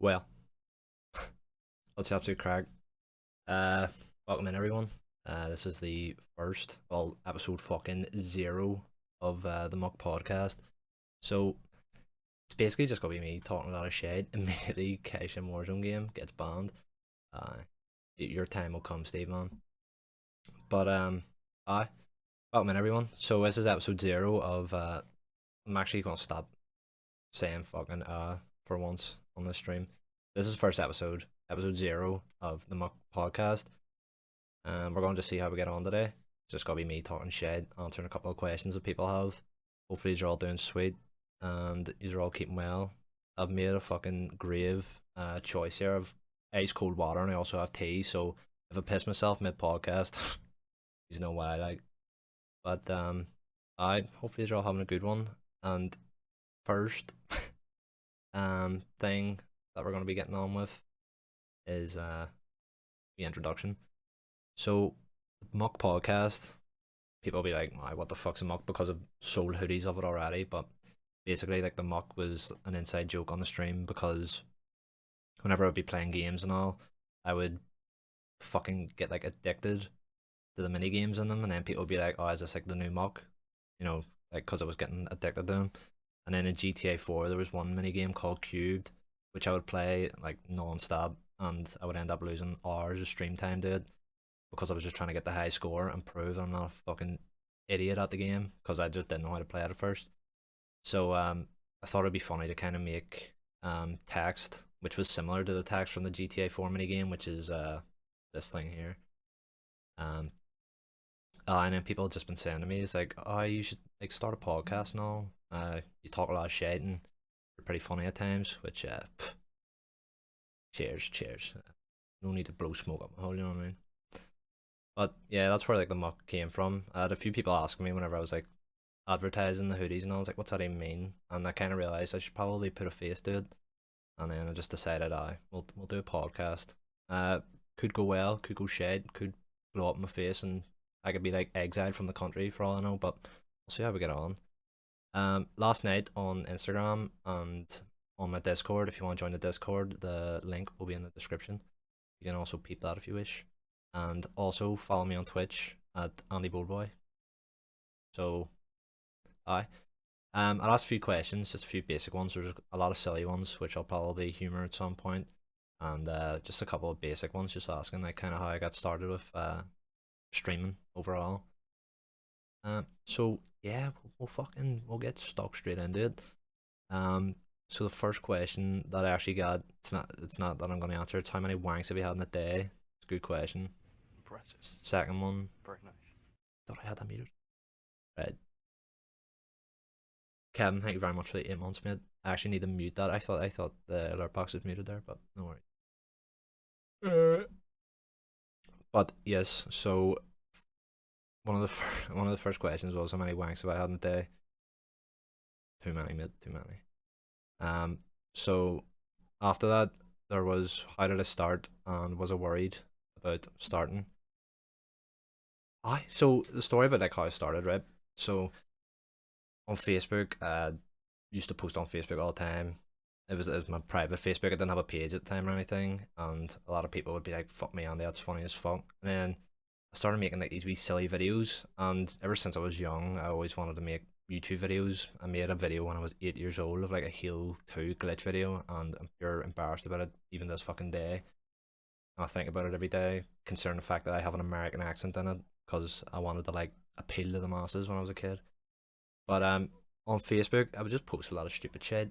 Well, what's the absolute crack? Uh, Welcome in everyone. This is the first, well, episode fucking zero of the Muck Podcast. So it's basically just gonna be me talking a lot of shit. Immediately, Cash and Warzone game gets banned. Uh, your time will come, Steve man. But I welcome in everyone. So this is episode zero of I'm actually gonna stop saying fucking for once on this stream. This is the first episode, episode zero of the Muck Podcast. We're going to see how we get on today. It's just gonna be me talking shit, answering a couple of questions that people have. Hopefully, you're all doing sweet, and you're all keeping well. I've made a fucking grave choice here of ice cold water, and I also have tea. So if I piss myself mid podcast, you know why. Like, but I hopefully you're all having a good one. And first, thing that we're gonna be getting on with is the introduction. So, Muck Podcast, people will be like, "Why? What the fuck's a muck?" Because I've sold hoodies of it already. But basically, like the muck was an inside joke on the stream because whenever I'd be playing games and all, I would fucking get like addicted to the mini games in them, and then people would be like, "Oh, is this like the new muck?" You know, like because I was getting addicted to them. And then in GTA 4, there was one mini game called Cubed, which I would play like non-stop, and I would end up losing hours of stream time to it because I was just trying to get the high score and prove I'm not a fucking idiot at the game because I just didn't know how to play it at first. So I thought it'd be funny to kind of make text, which was similar to the text from the GTA 4 mini game, which is this thing here. Um, and then people have just been saying to me, it's like, oh, you should like start a podcast and all. You talk a lot of shit and you're pretty funny at times, which cheers, cheers. No need to blow smoke up my hole, you know what I mean? But yeah, that's where like the muck came from. I had a few people asking me whenever I was like advertising the hoodies and I was like, what's that even mean? And I kind of realized I should probably put a face to it. And then I just decided, we'll do a podcast. Could go well, could go shit, could blow up my face, and I could be like exiled from the country for all I know. But we'll see how we get on. Last night on Instagram and on my Discord, if you want to join the Discord, the link will be in the description. You can also peep that if you wish. And also follow me on Twitch at Andyboldboy. So, I I'll ask a few questions, just a few basic ones. There's a lot of silly ones, which I'll probably humor at some point, and just a couple of basic ones, just asking like kind of how I got started with streaming overall. So yeah, we'll get stuck straight into it. So the first question that I actually got, it's not that I'm going to answer. It's how many wanks have you had in a day? It's a good question. Impressive. Second one, Very nice. thought I had that muted. Right. Kevin, thank you very much for the 8 months, mate. I actually need to mute that. I thought the alert box was muted there, but no worries. But yes, so one of the one of the first questions was how many wanks have I had in a day? Too many, mate. Too many. So after that, there was how did I start and was I worried about starting? So the story about like how I started, right? So on Facebook, used to post on Facebook all the time. It was my private Facebook. I didn't have a page at the time or anything, and a lot of people would be like, "Fuck me, Andy, that's funny as fuck." And then I started making like these wee silly videos, and ever since I was young, I always wanted to make YouTube videos. I made a video when I was 8 years old of like a Halo 2 glitch video, and I'm pure embarrassed about it even this fucking day. And I think about it every day, considering the fact that I have an American accent in it, because I wanted to like appeal to the masses when I was a kid. But on Facebook, I would just post a lot of stupid shit.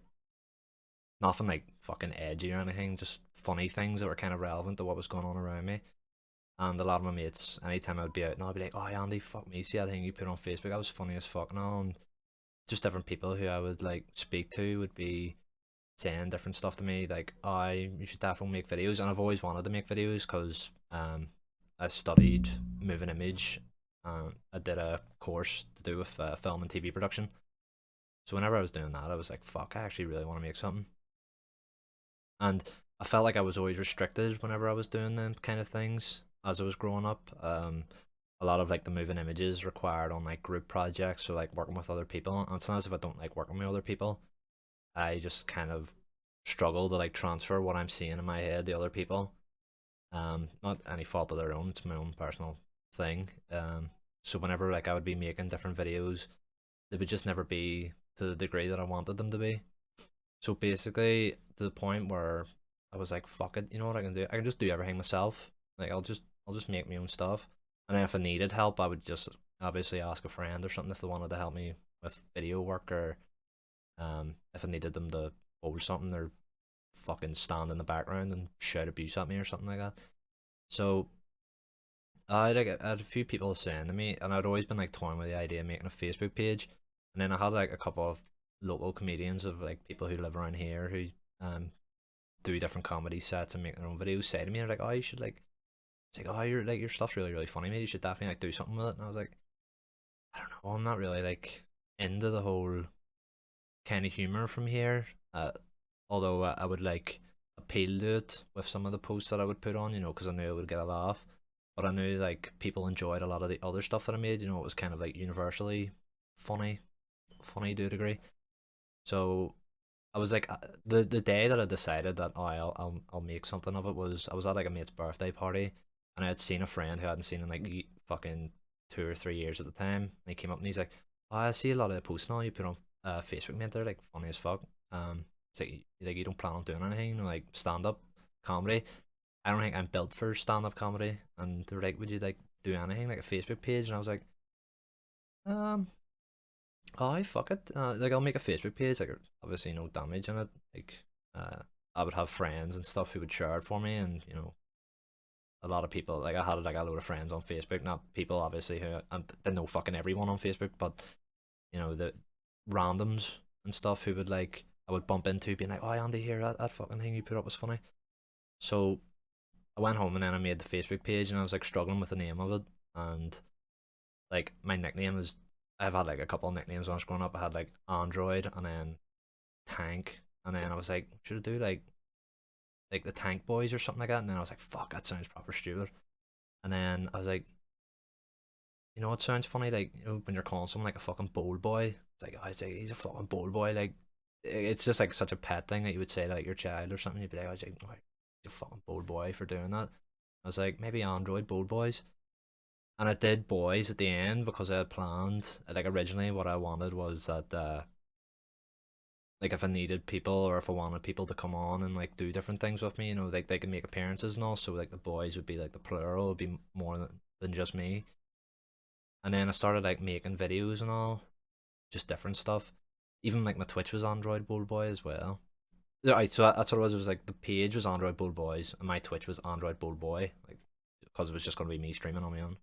Nothing like fucking edgy or anything, just funny things that were kind of relevant to what was going on around me. And a lot of my mates, anytime I would be out, and I'd be like, "Oh, Andy, fuck me, see that thing you put on Facebook? That was funny as fuck and all." And just different people who I would like speak to would be saying different stuff to me, like, "I you should definitely make videos." And I've always wanted to make videos because I studied moving image. I did a course to do with film and TV production. So whenever I was doing that, I was like, "Fuck, I actually really want to make something." And I felt like I was always restricted whenever I was doing them kind of things as I was growing up. A lot of like the moving images required on like group projects, so like working with other people. And it's not as if I don't like working with other people. I just kind of struggle to like transfer what I'm seeing in my head to other people. Not any fault of their own, it's my own personal thing. So whenever like I would be making different videos, they would just never be to the degree that I wanted them to be. So basically, to the point where I was like, "Fuck it, you know what I can do? I can just do everything myself. Like I'll just make my own stuff. And then if I needed help, I would just obviously ask a friend or something if they wanted to help me with video work, or if I needed them to hold something or fucking stand in the background and shout abuse at me or something like that. So I had a few people saying to me, and I'd always been like toying with the idea of making a Facebook page, and then I had like a couple of local comedians of like people who live around here who um do different comedy sets and make their own videos say to me, they're like, oh, you should like, it's like, oh, your stuff's really funny, mate. You should definitely like do something with it. And I was like, I don't know, I'm not really like into the whole kind of humor from here. Although I would like appeal to it with some of the posts that I would put on, because I knew I would get a laugh. But I knew like people enjoyed a lot of the other stuff that I made. It was kind of like universally funny, funny to a degree. So I was like, the day that I decided that, oh, I'll make something of it, was I was at like a mate's birthday party, and I had seen a friend who I hadn't seen in like fucking 2 or 3 years at the time, and he came up and he's like, oh, I see a lot of the posts now you put on Facebook, mate. They're like funny as fuck. It's like you don't plan on doing anything like stand up comedy. I don't think I'm built for stand up comedy. And they were like, would you like do anything like a Facebook page? And I was like, um, oh, fuck it. Like I'll make a Facebook page. Like obviously no damage in it. Like I would have friends and stuff who would share it for me, and a lot of people, like I had like a load of friends on Facebook, not people obviously who and they know fucking everyone on Facebook, but the randoms and stuff who would like I would bump into being like, oh, Andy, here, that fucking thing you put up was funny. So I went home and then I made the Facebook page, and I was like struggling with the name of it. And like my nickname is, I've had like a couple of nicknames when I was growing up. I had like Android and then Tank, and then I was like, should I do like the Tank Boys or something like that? And then I was like, fuck, that sounds proper stupid. And then I was like, it sounds funny, like when you're calling someone like a fucking bold boy. It's like, oh, it's like he's a fucking bold boy. Like it's just like such a pet thing that you would say to like your child or something. You'd be like, oh, he's a fucking bold boy for doing that. I was like, maybe Android bold boys. And I did boys at the end because I had planned, like originally what I wanted was that like if I needed people or if I wanted people to come on and like do different things with me, like they could make appearances and all. So like the boys would be like the plural, would be more than just me. And then I started like making videos and all, just different stuff. Even like my Twitch was Android Bold Boy as well. Right, so that's what it was. It was like the page was Android Bold Boys, and my Twitch was Android Bold Boy, like because it was just gonna be me streaming on my own.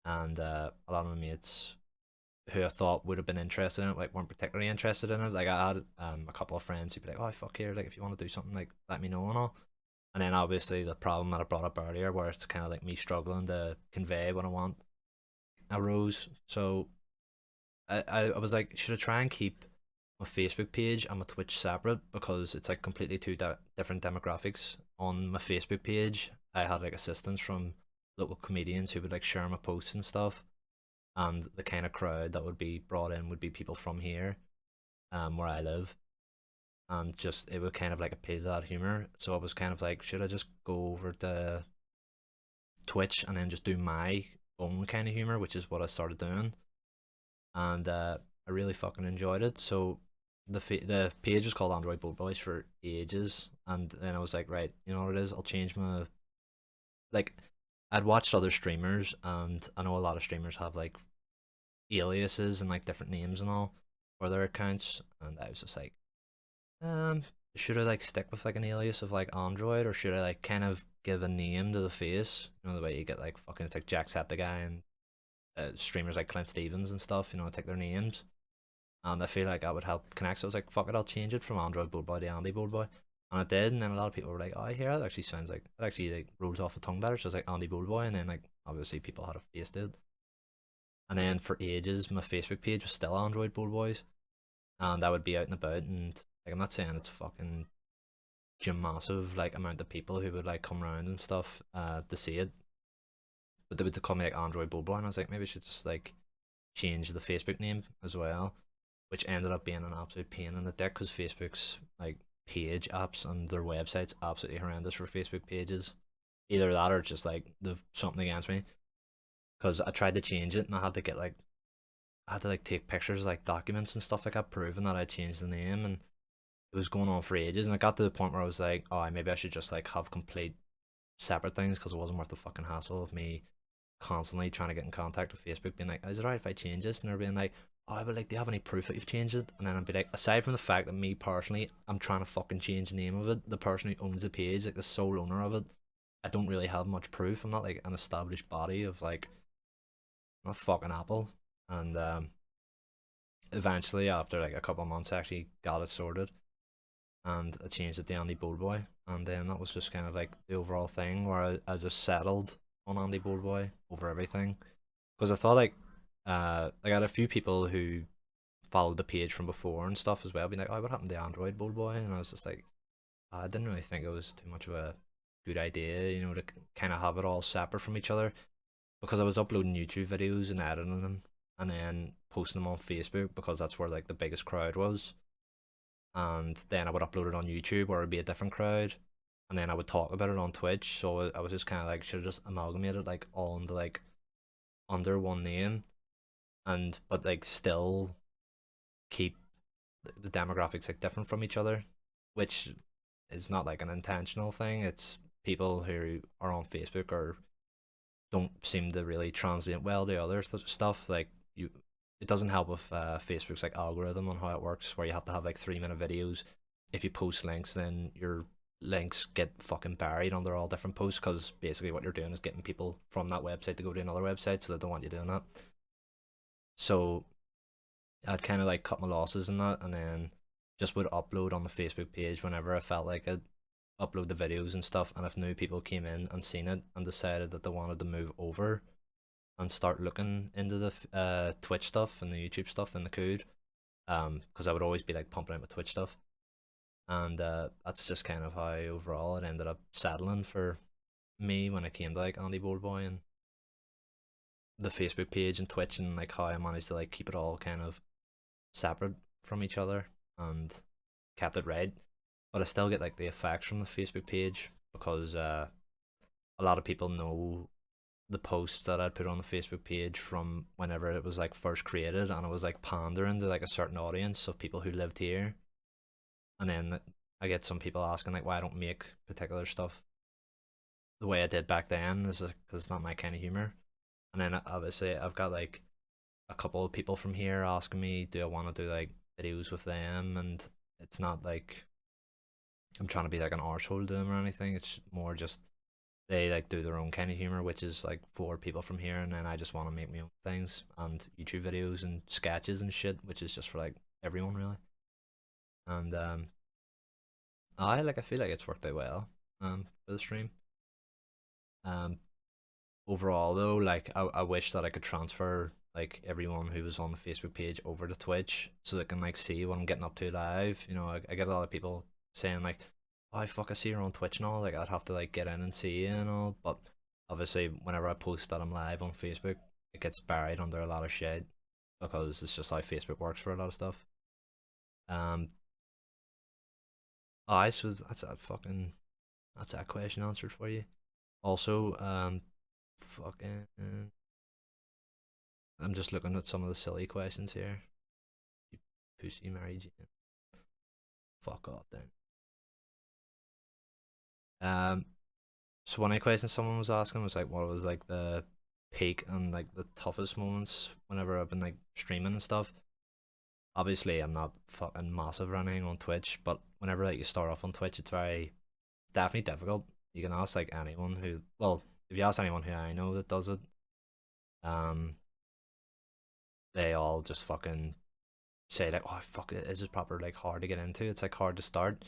And a lot of my mates who I thought would have been interested in it, like weren't particularly interested in it. Like I had a couple of friends who'd be like, "Oh fuck here, like if you want to do something, like let me know and all." And then obviously the problem that I brought up earlier, where it's kind of like me struggling to convey what I want, arose. So I was like, should I try and keep my Facebook page and my Twitch separate, because it's like completely two different demographics. On my Facebook page, I had like assistance from local comedians who would like share my posts and stuff, and the kind of crowd that would be brought in would be people from here, where I live, and just it would kind of like appeal to that humor. So I was kind of like, should I just go over to Twitch and then just do my own kind of humor, which is what I started doing, and I really fucking enjoyed it. So the page was called Android Boat Boys for ages, and then I was like, right, you know what it is? I'll change my like. I'd watched other streamers, and I know a lot of streamers have like aliases and like different names and all for their accounts, and I was just like, um, should I like stick with like an alias of like Android, or should I like kind of give a name to the face? The way you get like fucking it's like Jacksepticeye and streamers like Clint Stevens and stuff. Take their names, and I feel like that would help connect. So I was like, fuck it, I'll change it from Android Bold Boy to Andyboldboy. And I did, and then a lot of people were like, oh, I hear that actually sounds like it actually like rolls off the tongue better. So it's like Andyboldboy, and then like obviously people had a face to it. And then for ages, my Facebook page was still Android Bold Boys, and I would be out and about, and like I'm not saying it's fucking massive like amount of people who would like come around and stuff to see it, but they would call me like Android Bold Boy, and I was like, maybe I should just like change the Facebook name as well, which ended up being an absolute pain in the dick because Facebook's like page apps and their websites absolutely horrendous for Facebook pages. Either that or just like they've something against me. Because I tried to change it and I had to get like I had to like take pictures like documents and stuff like that proving that I changed the name, and it was going on for ages, and it got to the point where I was like, oh, maybe I should just like have complete separate things because it wasn't worth the fucking hassle of me constantly trying to get in contact with Facebook, being like, is it alright if I change this? And they're being like, oh, but like, do you have any proof that you've changed it? And then I'd be like, aside from the fact that me personally, I'm trying to fucking change the name of it, the person who owns the page, like the sole owner of it, I don't really have much proof. I'm not like an established body of like, I'm a fucking Apple. And eventually, after like a couple of months, I actually got it sorted and I changed it to Andyboldboy. And then that was just kind of like the overall thing where I just settled on Andyboldboy over everything. Because I thought I had a few people who followed the page from before and stuff as well, being like, oh, what happened to Android Bold Boy? And I was just like, I didn't really think it was too much of a good idea, you know, to kind of have it all separate from each other because I was uploading YouTube videos and editing them and then posting them on Facebook because that's where like the biggest crowd was. And then I would upload it on YouTube where it'd be a different crowd. And then I would talk about it on Twitch. So I was just kind of like, should have just amalgamated like all into like under one name and but like still keep the demographics like different from each other, which is not like an intentional thing. It's people who are on Facebook or don't seem to really translate well to other stuff. Like you, it doesn't help with Facebook's like algorithm on how it works, where you have to have like 3 minute videos. If you post links, then your links get fucking buried under all different posts because basically what you're doing is getting people from that website to go to another website, so they don't want you doing that. So I'd kind of like cut my losses in that, and then just would upload on the Facebook page whenever I felt like it. Upload the videos and stuff, and if new people came in and seen it and decided that they wanted to move over and start looking into the Twitch stuff and the YouTube stuff, then they could. Because I would always be like pumping out my Twitch stuff, and that's just kind of how overall it ended up settling for me when it came to like Andyboldboy and the Facebook page and Twitch, and like how I managed to like keep it all kind of separate from each other and kept it right. But I still get like the effects from the Facebook page because a lot of people know the posts that I'd put on the Facebook page from whenever it was like first created, and it was like pandering to like a certain audience of people who lived here. And then I get some people asking like why I don't make particular stuff the way I did back then, is because it's not my kind of humor. And then obviously I've got like a couple of people from here asking me, do I want to do like videos with them? And it's not like I'm trying to be like an arsehole to them or anything. It's more just they like do their own kind of humor, which is like for people from here, and then I just want to make my own things and YouTube videos and sketches and shit, which is just for like everyone really. And I feel like it's worked out well for the stream. Um, overall though, like I wish that I could transfer like everyone who was on the Facebook page over to Twitch so they can like see what I'm getting up to live. You know, I get a lot of people saying like, oh fuck, I see you're on Twitch and all, like I'd have to like get in and see you and all, but obviously whenever I post that I'm live on Facebook, it gets buried under a lot of shit because it's just how Facebook works for a lot of stuff. Um I so that's that question answered for you. Also, fucking I'm just looking at some of the silly questions here. You pussy Mary Jane. Fuck off then. So one of the questions someone was asking was like, what was like the peak and like the toughest moments whenever I've been like streaming and stuff. Obviously, I'm not fucking massive or anything on Twitch, but whenever like you start off on Twitch, it's definitely difficult. You can ask like anyone who, well, if you ask anyone who I know that does it, um, they all just fucking say like, oh fuck it, is this proper like hard to get into? It's like hard to start,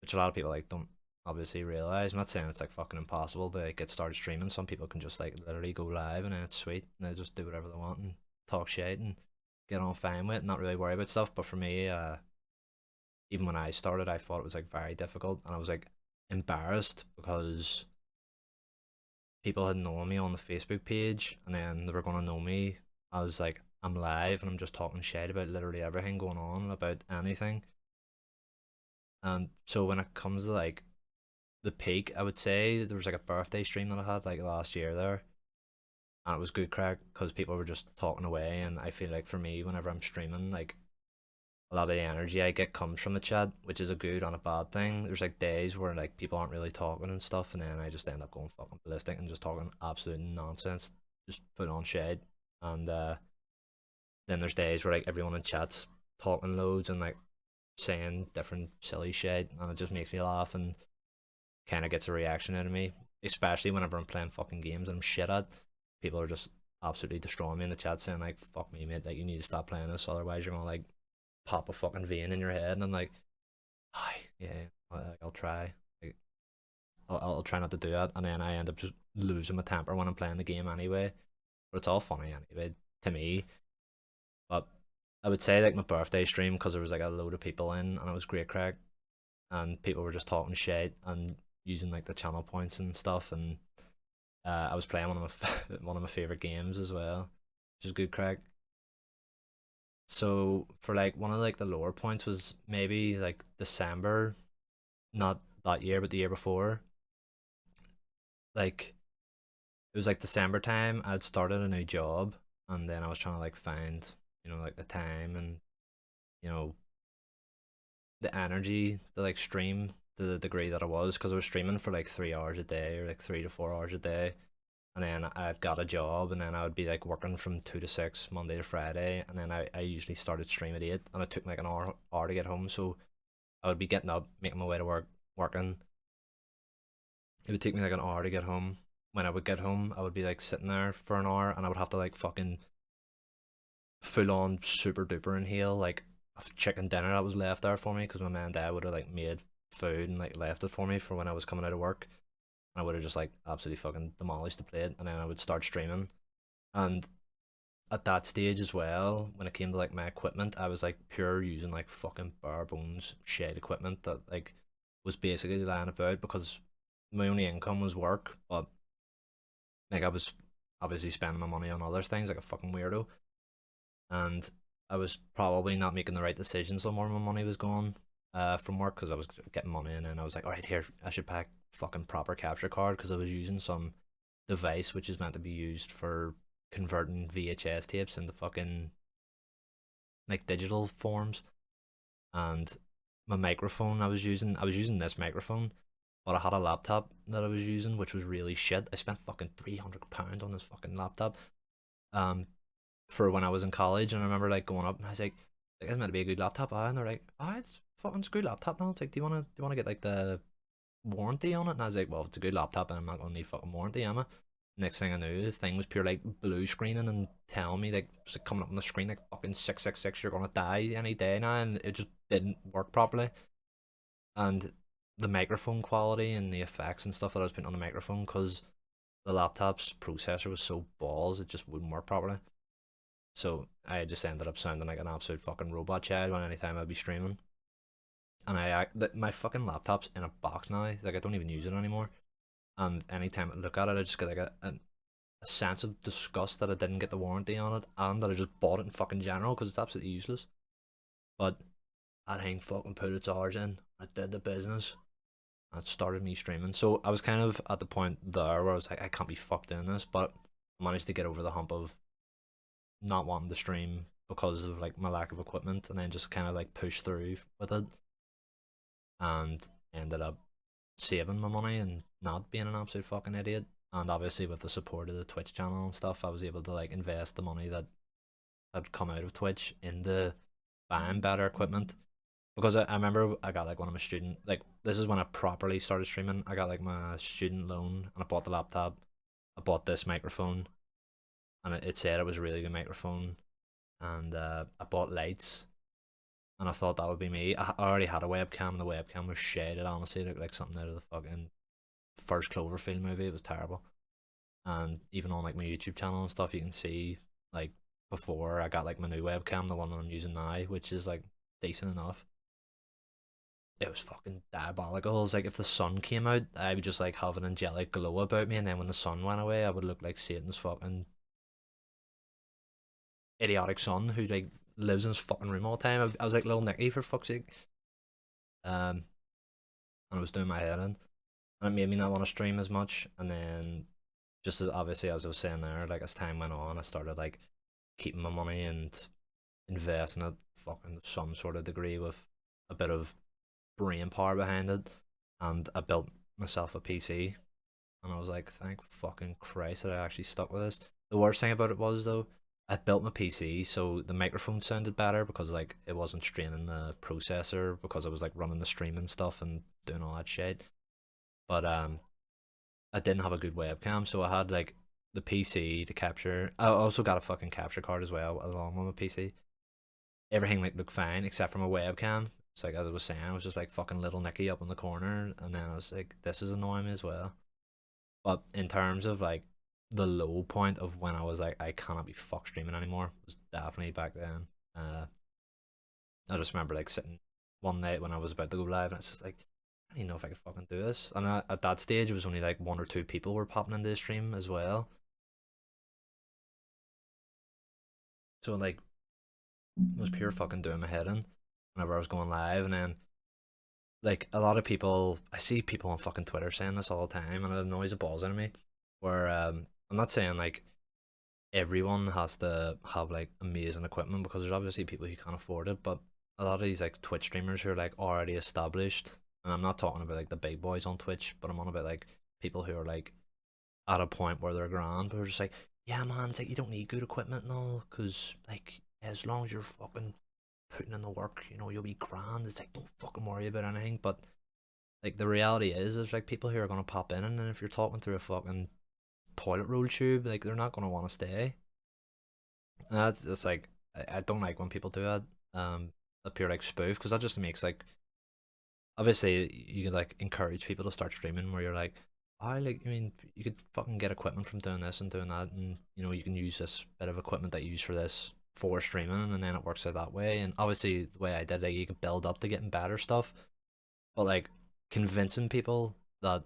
which a lot of people like don't obviously realize. I'm not saying it's like fucking impossible to like, get started streaming. Some people can just like literally go live and then it's sweet and they just do whatever they want and talk shit and get on fine with it, not really worry about stuff. But for me, even when I started, I thought it was like very difficult and I was like embarrassed because people had known me on the Facebook page and then they were gonna know me as like I'm live and I'm just talking shit about literally everything going on about anything. So when it comes to like the peak, I would say there was like a birthday stream that I had like last year there, and it was good crack because people were just talking away. And I feel like for me, whenever I'm streaming, like a lot of the energy I get comes from the chat, which is a good and a bad thing. There's like days where like people aren't really talking and stuff, and then I just end up going fucking ballistic and just talking absolute nonsense, just put on shade. And then there's days where like everyone in chat's talking loads and like saying different silly shit, and it just makes me laugh and kind of gets a reaction out of me. Especially whenever I'm playing fucking games and I'm shit at, people are just absolutely destroying me in the chat, saying like, "Fuck me, mate! Like you need to stop playing this, otherwise you're gonna like pop a fucking vein in your head." And I'm like, "Hi, yeah, I'll try. Like, I'll try not to do that." And then I end up just losing my temper when I'm playing the game anyway. But it's all funny anyway to me. But I would say like my birthday stream, because there was like a load of people in and it was great crack, and people were just talking shit and using like the channel points and stuff. And I was playing one of my one of my favorite games as well, which is good crack. So for like one of like the lower points was maybe like December, not that year but the year before. Like it was like December time. I'd started a new job, and then I was trying to like find, like the time and you know the energy to like stream to the degree that I was, because I was streaming for like 3 hours a day, or like 3 to 4 hours a day. And then I'd got a job, and then I would be like working from 2 to 6 Monday to Friday, and then I usually started stream at 8, and it took me like an hour to get home. So I would be getting up, making my way to work, working. It would take me like an hour to get home. When I would get home, I would be like sitting there for an hour, and I would have to like fucking full on super duper inhale like a chicken dinner that was left there for me, because my man and dad would have like made food and like left it for me for when I was coming out of work. And I would have just like absolutely fucking demolished the plate, and then I would start streaming. And at that stage as well, when it came to like my equipment, I was like pure using like fucking bare bones shit equipment that like was basically lying about, because my only income was work. But like I was obviously spending my money on other things like a fucking weirdo, and I was probably not making the right decisions on where my money was going from work, because I was getting money in, and I was like, all right, here, I should pack fucking proper capture card, because I was using some device which is meant to be used for converting VHS tapes into fucking like digital forms. And my microphone I was using this microphone, but I had a laptop that I was using which was really shit. I spent fucking £300 on this fucking laptop. Um, for when I was in college, and I remember like going up and I was like it's meant to be a good laptop, and they're like, it's fucking it's a good laptop now. It's like, do you wanna get like the warranty on it? And I was like, well, if it's a good laptop and I'm not gonna need fucking warranty, am I? Next thing I knew, the thing was pure like blue screening and telling me like, it's like coming up on the screen like fucking 666, you're gonna die any day now, and it just didn't work properly. And the microphone quality and the effects and stuff that I was putting on the microphone, because the laptop's processor was so balls, it just wouldn't work properly. So I just ended up sounding like an absolute fucking robot child when anytime I'd be streaming. And my fucking laptop's in a box now. Like I don't even use it anymore. And anytime I look at it, I just get like a sense of disgust that I didn't get the warranty on it, and that I just bought it in fucking general, because it's absolutely useless. But that thing fucking put its hours in. I did the business. And it started me streaming. So I was kind of at the point there where I was like, I can't be fucked doing this, but I managed to get over the hump of not wanting to stream because of like my lack of equipment, and then just kind of like push through with it, and ended up saving my money and not being an absolute fucking idiot. And obviously with the support of the Twitch channel and stuff, I was able to like invest the money that had come out of Twitch into buying better equipment. Because I remember I got like one of my student, like this is when I properly started streaming. I got like my student loan, and I bought the laptop, I bought this microphone, and it said it was a really good microphone. And I bought lights, and I thought that would be me. I already had a webcam, and the webcam was shaded. Honestly, it looked like something out of the fucking first Cloverfield movie. It was terrible. And even on like my YouTube channel and stuff, you can see like before I got like my new webcam, the one that I'm using now, which is like decent enough. It was fucking diabolical. It was like if the sun came out, I would just like have an angelic glow about me, and then when the sun went away, I would look like Satan's fucking idiotic son who like lives in his fucking room all the time. I was like little Nicky, for fuck's sake. and I was doing my head in, and it made me not want to stream as much. And then just as obviously as I was saying there, like as time went on, I started like keeping my money and investing it fucking some sort of degree with a bit of brain power behind it, and I built myself a PC, and I was like, thank fucking Christ that I actually stuck with this. The worst thing about it was though, I built my PC so the microphone sounded better because like it wasn't straining the processor because I was like running the streaming stuff and doing all that shit. But I didn't have a good webcam, so I had like the PC to capture. I also got a fucking capture card as well along with my PC. Everything like looked fine except for my webcam. It's like as I was saying, I was just like fucking little Nicky up in the corner, and then I was like, this is annoying me as well. But in terms of like the low point of when I was like, I cannot be fuck streaming anymore, was definitely back then. I just remember like sitting one night when I was about to go live, and it's just like, I don't even know if I could fucking do this. And at that stage, it was only like one or two people were popping into the stream as well. So like, it was pure fucking doing my head in whenever I was going live, and then like a lot of people, I see people on fucking Twitter saying this all the time, and it annoys the balls out of me. Where I'm not saying like everyone has to have like amazing equipment because there's obviously people who can't afford it, but a lot of these like Twitch streamers who are like already established, and I'm not talking about like the big boys on Twitch, but I'm on about like people who are like at a point where they're grand, but they're just like, yeah, man, it's like you don't need good equipment and all, because like as long as you're fucking putting in the work, you know, you'll be grand. It's like don't fucking worry about anything. But like the reality is, there's like people who are gonna pop in, and then if you're talking through a fucking toilet roll tube, like they're not gonna want to stay. And that's it's like I don't like when people do that. A pure like spoof, because that just makes like obviously you can like encourage people to start streaming where you're like, I like I mean you could fucking get equipment from doing this and doing that, and you know you can use this bit of equipment that you use for this for streaming, and then it works out that way. And obviously the way I did it, you could build up to getting better stuff, but like convincing people that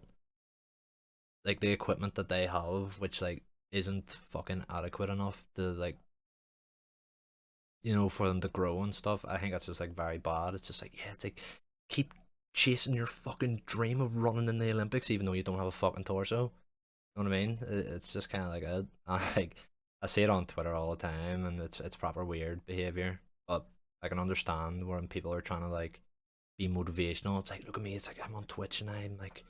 like the equipment that they have, which like isn't fucking adequate enough to like you know for them to grow and stuff, I think that's just like very bad. It's just like yeah, it's like keep chasing your fucking dream of running in the Olympics even though you don't have a fucking torso. You know what I mean? It's just kind of like a like I see it on Twitter all the time, and it's proper weird behavior. But I can understand when people are trying to like be motivational. It's like look at me. It's like I'm on Twitch and I'm like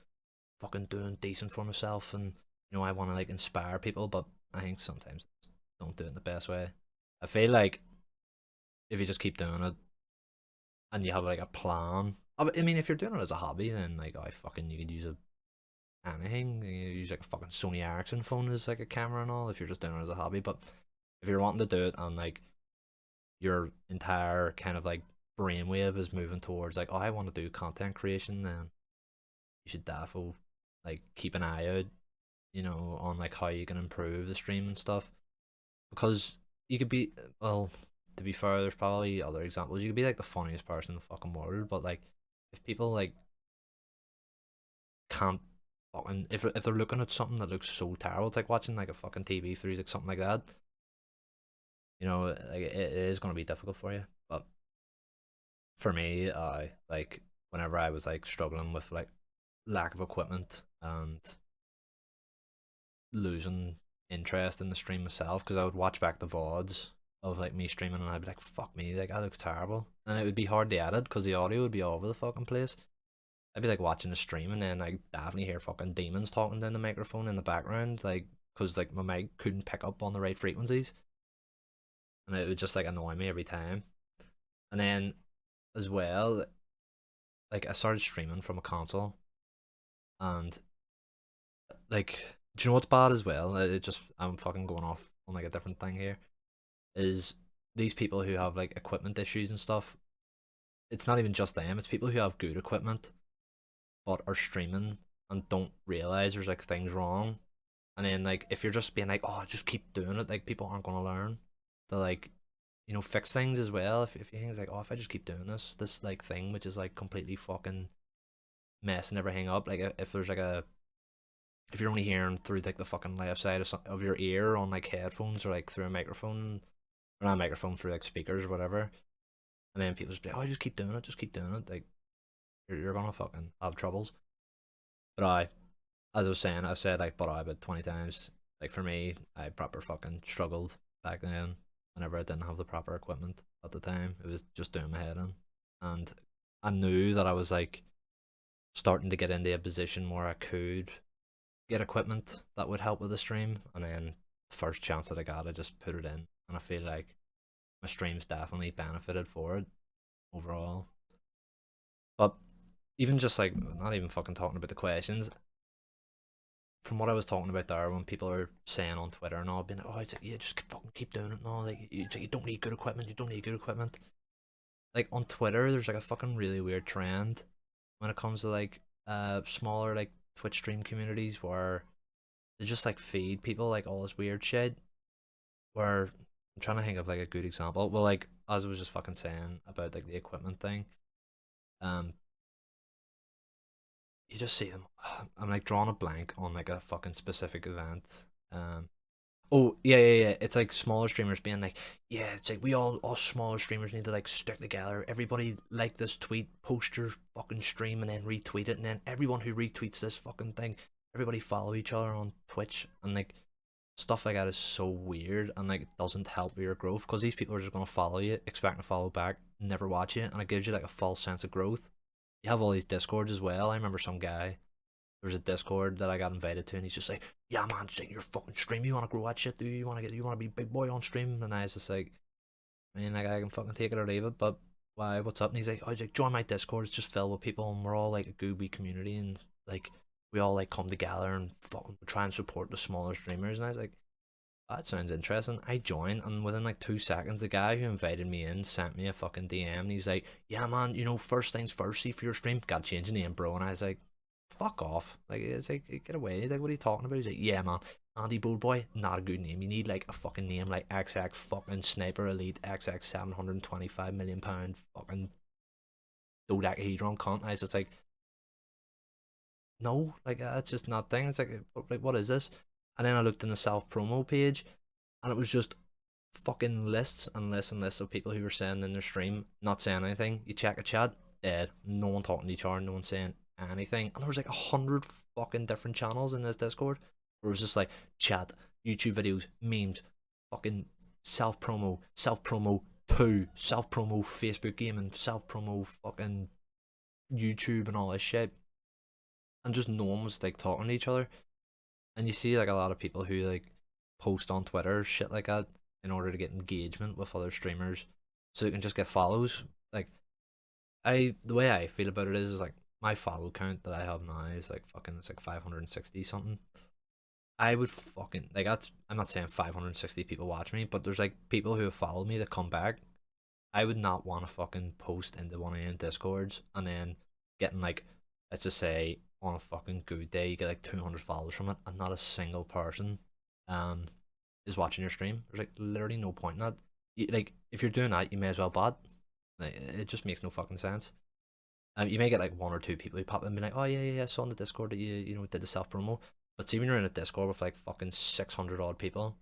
fucking doing decent for myself, and you know I want to like inspire people. But I think sometimes don't do it in the best way. I feel like if you just keep doing it and you have like a plan. I mean, if you're doing it as a hobby, then like I fucking you could use a anything. You use like a fucking Sony Ericsson phone as like a camera and all if you're just doing it as a hobby. But if you're wanting to do it and like your entire kind of like brainwave is moving towards like, oh, I want to do content creation, then you should definitely like keep an eye out, you know, on like how you can improve the stream and stuff. Because you could be well, to be fair, there's probably other examples. You could be like the funniest person in the fucking world, but like if people like can't fucking if they're looking at something that looks so terrible, it's like watching like a fucking TV series like something like that. You know, like it is gonna be difficult for you. But for me, I like whenever I was like struggling with like lack of equipment and losing interest in the stream myself, because I would watch back the VODs of like me streaming and I'd be like, fuck me, like I look terrible. And it would be hard to edit because the audio would be all over the fucking place. I'd be like watching the stream and then I definitely hear fucking demons talking down the microphone in the background, like because like my mic couldn't pick up on the right frequencies, and it would just like annoy me every time. And then as well, like I started streaming from a console, and like do you know what's bad as well? It just I'm fucking going off on like a different thing here. Is these people who have like equipment issues and stuff? It's not even just them. It's people who have good equipment but are streaming and don't realize there's like things wrong. And then like if you're just being like, oh, just keep doing it, like people aren't gonna learn to like you know fix things as well. If you think it's like, oh, if I just keep doing this like thing which is like completely fucking messing everything up, like if there's like a if you're only hearing through like the fucking left side of your ear on like headphones or like through a microphone or not a microphone through like speakers or whatever, and then people just be like, oh, just keep doing it, like you're gonna fucking have troubles. But I, as I was saying, I've said like but I about 20 times. Like for me, I proper fucking struggled back then. Whenever I didn't have the proper equipment at the time, it was just doing my head in, and I knew that I was like starting to get into a position where I could get equipment that would help with the stream, and then first chance that I got, I just put it in, and I feel like my streams definitely benefited for it overall. But even just like not even fucking talking about the questions, from what I was talking about there, when people are saying on Twitter and all, being like, oh, it's like, yeah, just fucking keep doing it and all, like, it's like, you don't need good equipment, you don't need good equipment. Like, on Twitter, there's like a fucking really weird trend when it comes to like, smaller, like, Twitch stream communities where they just like feed people like all this weird shit. Where I'm trying to think of like a good example. Well, like, as I was just fucking saying about like the equipment thing, um, you just see them. I'm like drawing a blank on like a fucking specific event. Oh yeah. It's like smaller streamers being like, yeah, it's like we all smaller streamers need to like stick together. Everybody like this tweet, post your fucking stream, and then retweet it, and then everyone who retweets this fucking thing, everybody follow each other on Twitch, and like stuff like that is so weird, and like it doesn't help your growth because these people are just gonna follow you, expecting to follow back, never watch you, and it gives you like a false sense of growth. You have all these discords as well. I remember some guy, there was a Discord that I got invited to, and he's just like, yeah man, it's like your fucking stream, you want to grow that shit, do you? You want to be big boy on stream? And I was just like, I mean, like, I can fucking take it or leave it, but why, what's up? And he's like, I was like, join my Discord, it's just filled with people, and we're all like a gooby community, and like we all like come together and fucking try and support the smaller streamers. And I was like, that sounds interesting. I joined, and within like 2 seconds, the guy who invited me in sent me a fucking DM, and he's like, yeah man, you know, first things first, see for your stream, gotta change the name, bro. And I was like, fuck off. Like, it's like, get away. Like, what are you talking about? He's like, yeah man, Andyboldboy, not a good name. You need like a fucking name like XX fucking Sniper Elite XX 725 million pound fucking dodecahedron cunt. I was just like, no, like, that's just not thing. It's like what is this? And then I looked in the self promo page, and it was just fucking lists and lists and lists of people who were saying in their stream, not saying anything. You check a chat, dead. No one talking to each other, no one saying anything. And there was like 100 fucking different channels in this Discord where it was just like chat, YouTube videos, memes, fucking self promo, 2, self promo Facebook gaming, self promo fucking YouTube and all this shit. And just no one was like talking to each other. And you see like a lot of people who like post on Twitter shit like that in order to get engagement with other streamers so they can just get follows. Like, the way I feel about it is like my follow count that I have now is like fucking, it's like 560 something. I would fucking like, that's, I'm not saying 560 people watch me, but there's like people who have followed me that come back. I would not want to fucking post into one of them Discords and then getting like, let's just say on a fucking good day you get like 200 followers from it, and not a single person um is watching your stream. There's like literally no point in that. Like, if you're doing that, you may as well bot. Like, it just makes no fucking sense. You may get like one or two people who pop in and be like, oh yeah, I saw on the Discord that you know did the self promo. But see, when you're in a Discord with like fucking 600 odd people,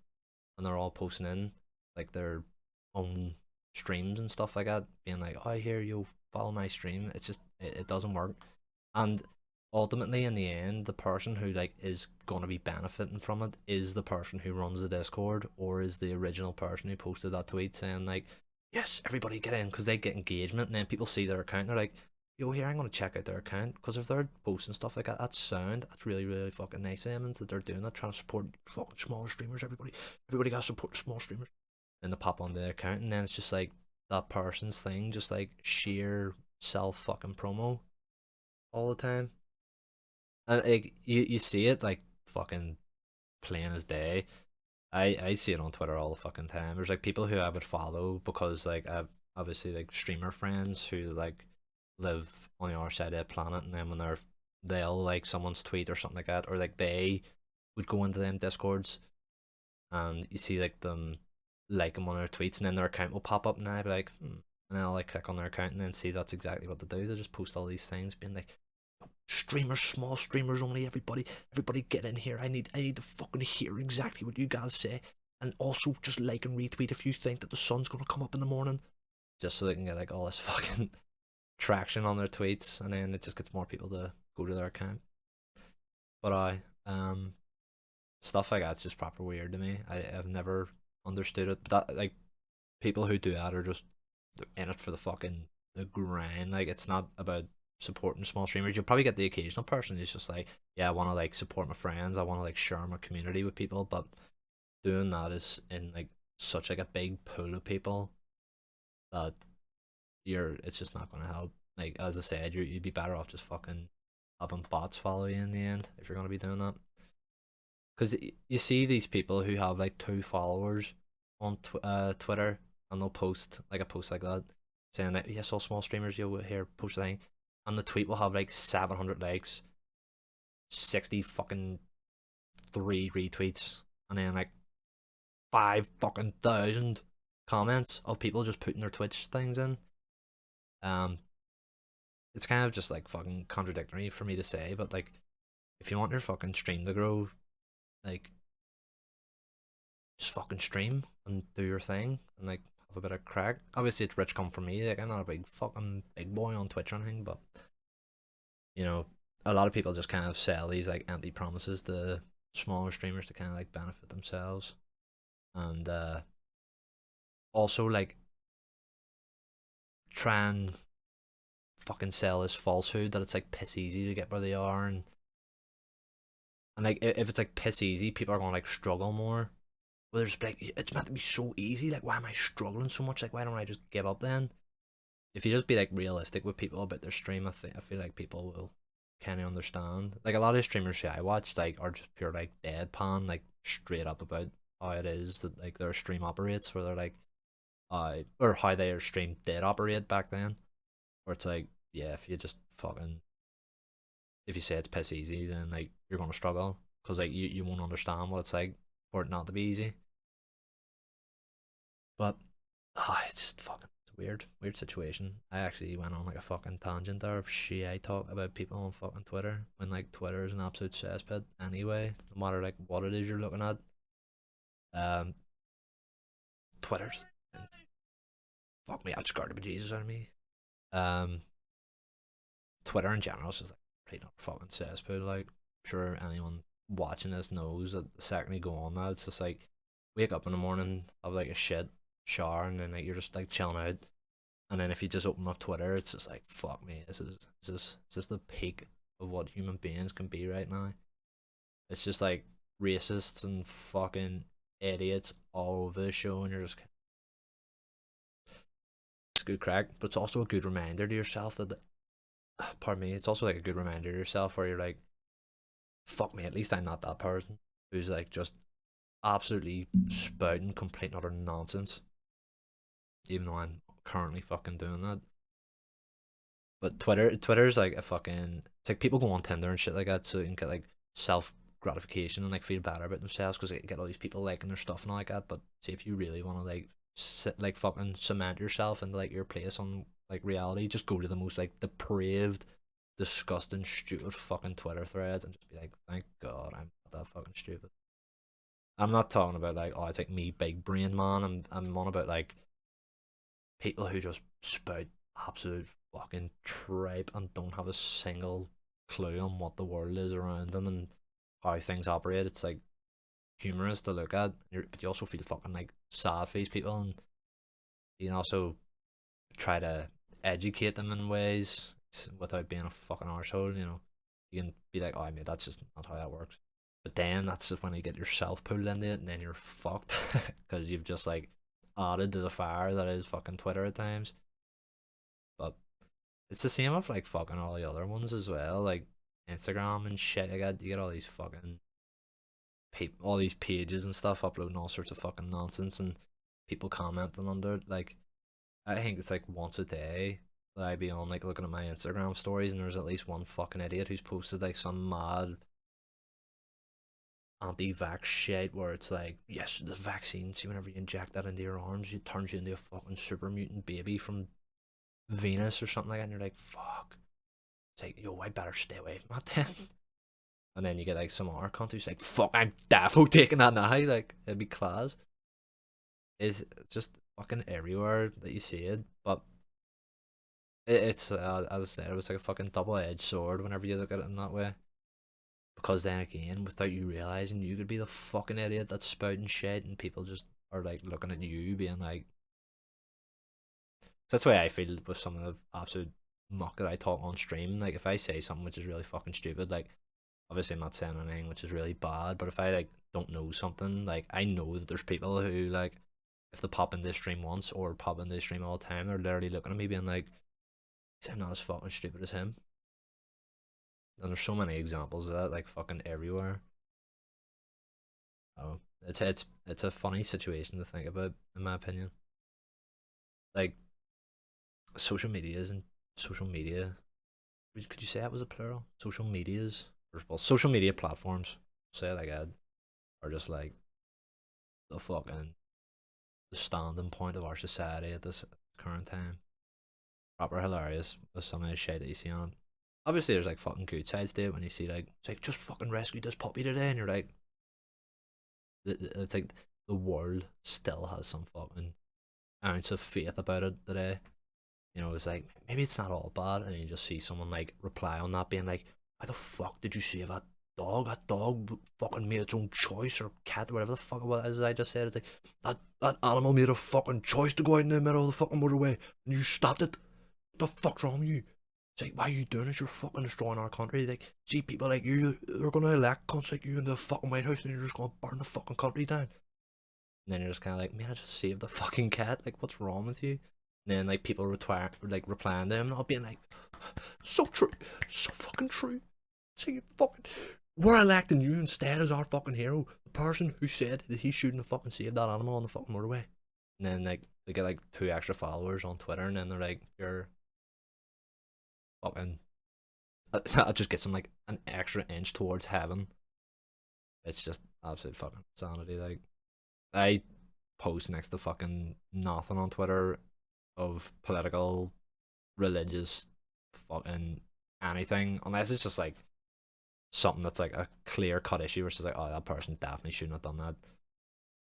and they're all posting in like their own streams and stuff like that, being like, oh, here, you follow my stream. It's just, it doesn't work. And ultimately, in the end, the person who like is going to be benefiting from it is the person who runs the Discord, or is the original person who posted that tweet saying like, yes, everybody get in, because they get engagement, and then people see their account and they're like, yo, here, I'm going to check out their account, because if they're posting stuff like that, that's sound, that's really fucking nice of them, that they're doing that, trying to support fucking small streamers. Everybody got to support small streamers. And they pop on their account, and then it's just like that person's thing, just like sheer self fucking promo all the time. And like, you see it like fucking plain as day. I see it on Twitter all the fucking time. There's like people who I would follow because like I've obviously like streamer friends who like live on the other side of the planet, and then when they'll like someone's tweet or something like that, or like they would go into them Discords, and you see like them like them on their tweets, and then their account will pop up, and I'd be like, and then I'll like click on their account and then see that's exactly what they do. They just post all these things being like, streamers, small streamers only, everybody get in here. I need to fucking hear exactly what you guys say, and also just like and retweet if you think that the sun's gonna come up in the morning, just so they can get like all this fucking traction on their tweets, and then it just gets more people to go to their account. But stuff like that's just proper weird to me. I've never understood it. But that, like, people who do that are just in it for the fucking the grind. Like, it's not about supporting small streamers. You'll probably get the occasional person who's just like, yeah, I want to like support my friends. I want to like share my community with people. But doing that is in like such like a big pool of people that it's just not gonna help. Like, as I said, you'd be better off just fucking having bots follow you in the end if you're gonna be doing that. Because you see these people who have like 2 followers on Twitter, and they'll post like a post like that saying that, yes, all small streamers you'll hear post a thing, and the tweet will have like 700 likes, 60 fucking 3 retweets, and then like 5 fucking thousand comments of people just putting their Twitch things in. Um, it's kind of just like fucking contradictory for me to say, but like, if you want your fucking stream to grow, like, just fucking stream and do your thing and like have a bit of crack. Obviously, it's rich come from me. Like, I'm not a big boy on Twitch or anything, but you know, a lot of people just kind of sell these like empty promises to smaller streamers to kind of like benefit themselves, and also like try and fucking sell this falsehood that it's like piss easy to get where they are, and like if it's like piss easy, people are gonna like struggle more. Well, they're just like, it's meant to be so easy. Like, why am I struggling so much? Like, why don't I just give up then? If you just be like realistic with people about their stream, I feel like people will kind of understand. Like, a lot of streamers I watch like are just pure like deadpan, like straight up about how it is that like their stream operates, where they're like, or how their stream did operate back then, where it's like, yeah, if you just fucking, if you say it's piss easy, then like you're gonna struggle because like you won't understand what it's like for it not to be easy. But it's just fucking weird situation. I actually went on like a fucking tangent there of shit I talk about people on fucking Twitter, when like Twitter is an absolute cesspit anyway, no matter like what it is you're looking at. Um, Twitter just fuck me out, scared the bejesus out of me. Um, Twitter in general is just like pretty not fucking cesspit. Like, sure, anyone watching this knows that the second you go on that, it's just like wake up in the morning, have like a shit shower, and then like you're just like chilling out. And then if you just open up Twitter, it's just like, fuck me, is this the peak of what human beings can be right now? It's just like racists and fucking idiots all over the show, and you're just, it's a good crack, but it's also a good reminder to yourself that, pardon me, it's also like a good reminder to yourself where you're like, fuck me, at least I'm not that person who's like just absolutely spouting complete and utter nonsense, even though I'm currently fucking doing that. But Twitter's like a fucking, it's like people go on Tinder and shit like that so you can get like self gratification and like feel better about themselves because they get all these people liking their stuff and all like that. But see, if you really want to like sit like fucking cement yourself into like your place on like reality, just go to the most like depraved, disgusting, stupid fucking Twitter threads and just be like, thank God I'm not that fucking stupid. I'm not talking about like, oh, it's like me big brain man. I'm on about like people who just spout absolute fucking tripe and don't have a single clue on what the world is around them and how things operate. It's like humorous to look at, but you also feel fucking like sad for these people, and you can also try to educate them in ways without being a fucking arsehole. You know, you can be like, oh, mate, that's just not how that works. But then that's just when you get yourself pulled into it, and then you're fucked because you've just like added to the fire that is fucking Twitter at times. But it's the same with like fucking all the other ones as well, like Instagram and shit. You get all these fucking all these pages and stuff uploading all sorts of fucking nonsense and people commenting under it. Like, I think it's like once a day that I be on like looking at my Instagram stories and there's at least one fucking idiot who's posted like some mad anti-vax shit where it's like, yes, the vaccine, see, whenever you inject that into your arms, it turns you into a fucking super mutant baby from Venus or something like that, and you're like, fuck. It's like, yo, I better stay away from that then. And then you get like some other cunt who's like, fuck, I'm defo taking that now. Like, it'd be class. It's just fucking everywhere that you see it. But It's as I said, it was like a fucking double-edged sword whenever you look at it in that way. Because then again, without you realizing, you could be the fucking idiot that's spouting shit, and people just are like looking at you, being like, so that's the way I feel with some of the absolute muck that I talk on stream. Like if I say something which is really fucking stupid, like obviously I'm not saying anything which is really bad, but if I like don't know something, like I know that there's people who like if they pop in this stream once or pop in this stream all the time, they're literally looking at me being like, I'm not as fucking stupid as him. And there's so many examples of that, like fucking everywhere. Oh, it's a funny situation to think about, in my opinion. Like social media isn't social media. Could you say that was a plural? Social medias, or well, social media platforms. Say it like that, are just like the fucking the standing point of our society at this current time. Proper hilarious with some of the shit that you see on. Obviously, there's like fucking good sides to it when you see like it's like just fucking rescued this puppy today, and you're like, it's like the world still has some fucking ounce of faith about it today. You know, it's like maybe it's not all bad, and you just see someone like reply on that, being like, "Why the fuck did you save that dog? That dog fucking made its own choice, or cat, or whatever the fuck it was." As I just said, it's like that animal made a fucking choice to go out in the middle of the fucking motorway, and you stopped it. What the fuck's wrong with you? It's like, why are you doing this? You're fucking destroying our country. Like, see people like you, they're gonna elect cunts like you in the fucking White House, and you're just gonna burn the fucking country down. And then you're just kind of like, man, I just saved the fucking cat. Like, what's wrong with you? And then like people retire, like replying to him, and I'll being like, so true, so fucking true. So you fucking, we're electing you instead as our fucking hero, the person who said that he shouldn't have fucking saved that animal on the fucking motorway. And then like they get like 2 extra followers on Twitter, and then they're like, you're fucking. That just gets them like an extra inch towards heaven. It's just absolute fucking insanity. Like I post next to fucking nothing on Twitter of political, religious, fucking anything, unless it's just like something that's like a clear cut issue where it's just like, oh, that person definitely shouldn't have done that.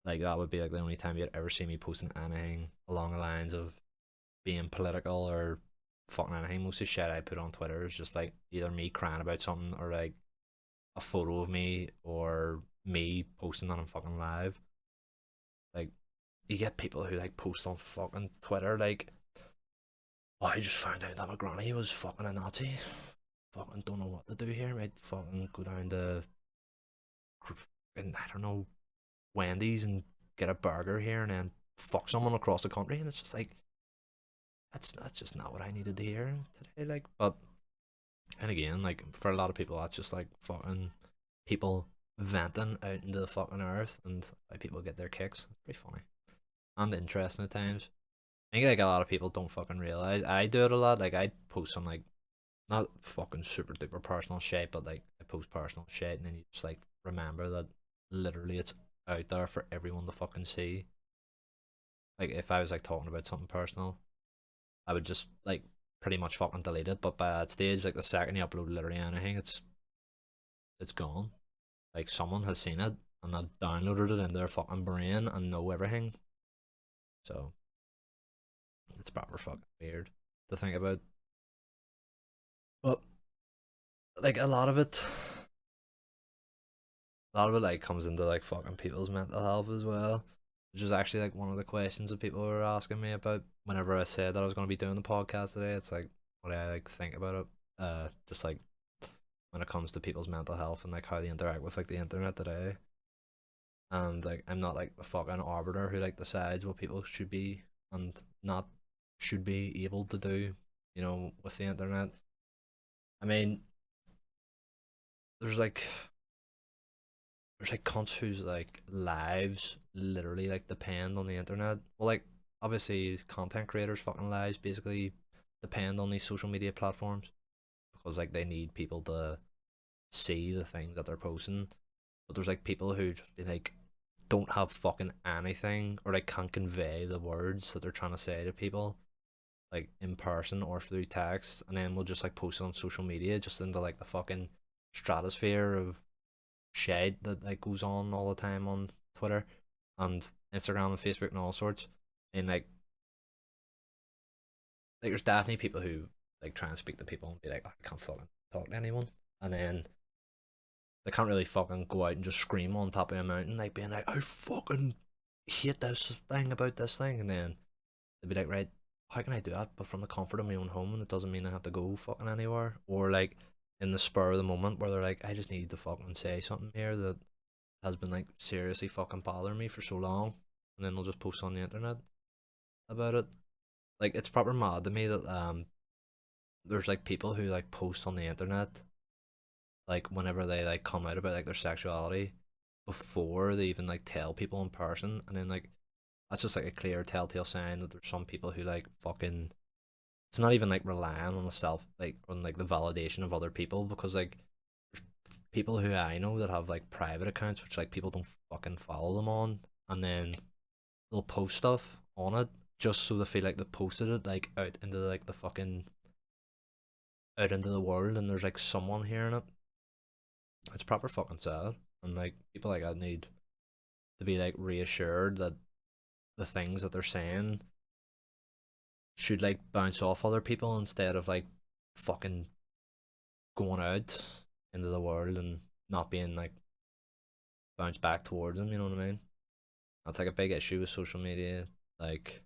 Like that would be like the only time you'd ever see me posting anything along the lines of being political or fucking anything. Most of the shit I put on Twitter is just like either me crying about something or like a photo of me or me posting that I'm fucking live. Like you get people who like post on fucking Twitter like, oh, I just found out that my granny was fucking a Nazi. Fucking don't know what to do here. Might fucking go down to and I don't know Wendy's and get a burger here and then fuck someone across the country, and it's just like that's just not what I needed to hear today. Like, but and again, like for a lot of people, that's just like fucking people venting out into the fucking earth, and why people get their kicks. It's pretty funny and interesting at times. I think like a lot of people don't fucking realize I do it a lot. Like I post some like not fucking super duper personal shit, but like I post personal shit, and then you just like remember that literally it's out there for everyone to fucking see. Like if I was like talking about something personal, I would just like pretty much fucking delete it. But by that stage, like the second you upload literally anything, it's gone. Like someone has seen it and they've downloaded it in their fucking brain and know everything. So it's proper fucking weird to think about. But like a lot of it like comes into like fucking people's mental health as well, which is actually like one of the questions that people were asking me about whenever I said that I was going to be doing the podcast today. It's like what I like think about it, just like when it comes to people's mental health and like how they interact with like the internet today. And like I'm not like the fucking arbiter who like decides what people should be and not should be able to do, with the internet. I mean, there's like cunts whose like lives literally like depend on the internet. Well, like obviously content creators' fucking lives basically depend on these social media platforms because like they need people to see the things that they're posting. But there's like people who just be like don't have fucking anything or like can't convey the words that they're trying to say to people like in person or through text, and then we'll just like post it on social media just into like the fucking stratosphere of shade that like goes on all the time on Twitter and Instagram and Facebook and all sorts. And like like there's definitely people who like try and speak to people and be like, oh, I can't fucking talk to anyone, and then they can't really fucking go out and just scream on top of a mountain, like being like, I fucking hate this thing about this thing, and then they'd be like, right, how can I do that? But from the comfort of my own home, and it doesn't mean I have to go fucking anywhere. Or like in the spur of the moment where they're like, I just need to fucking say something here that has been like seriously fucking bothering me for so long, and then they'll just post on the internet about it. Like it's proper mad to me that there's like people who like post on the internet like whenever they like come out about like their sexuality before they even like tell people in person, and then like that's just like a clear telltale sign that there's some people who like fucking it's not even like relying on the self like on like the validation of other people, because like there's people who I know that have like private accounts which like people don't fucking follow them on, and then they'll post stuff on it just so they feel like they posted it like out into like the fucking out into the world, and there's like someone hearing it. It's proper fucking sad, and like people like I need to be like reassured that the things that they're saying should like bounce off other people instead of like fucking going out into the world and not being like bounced back towards them, you know what I mean? That's like a big issue with social media. Like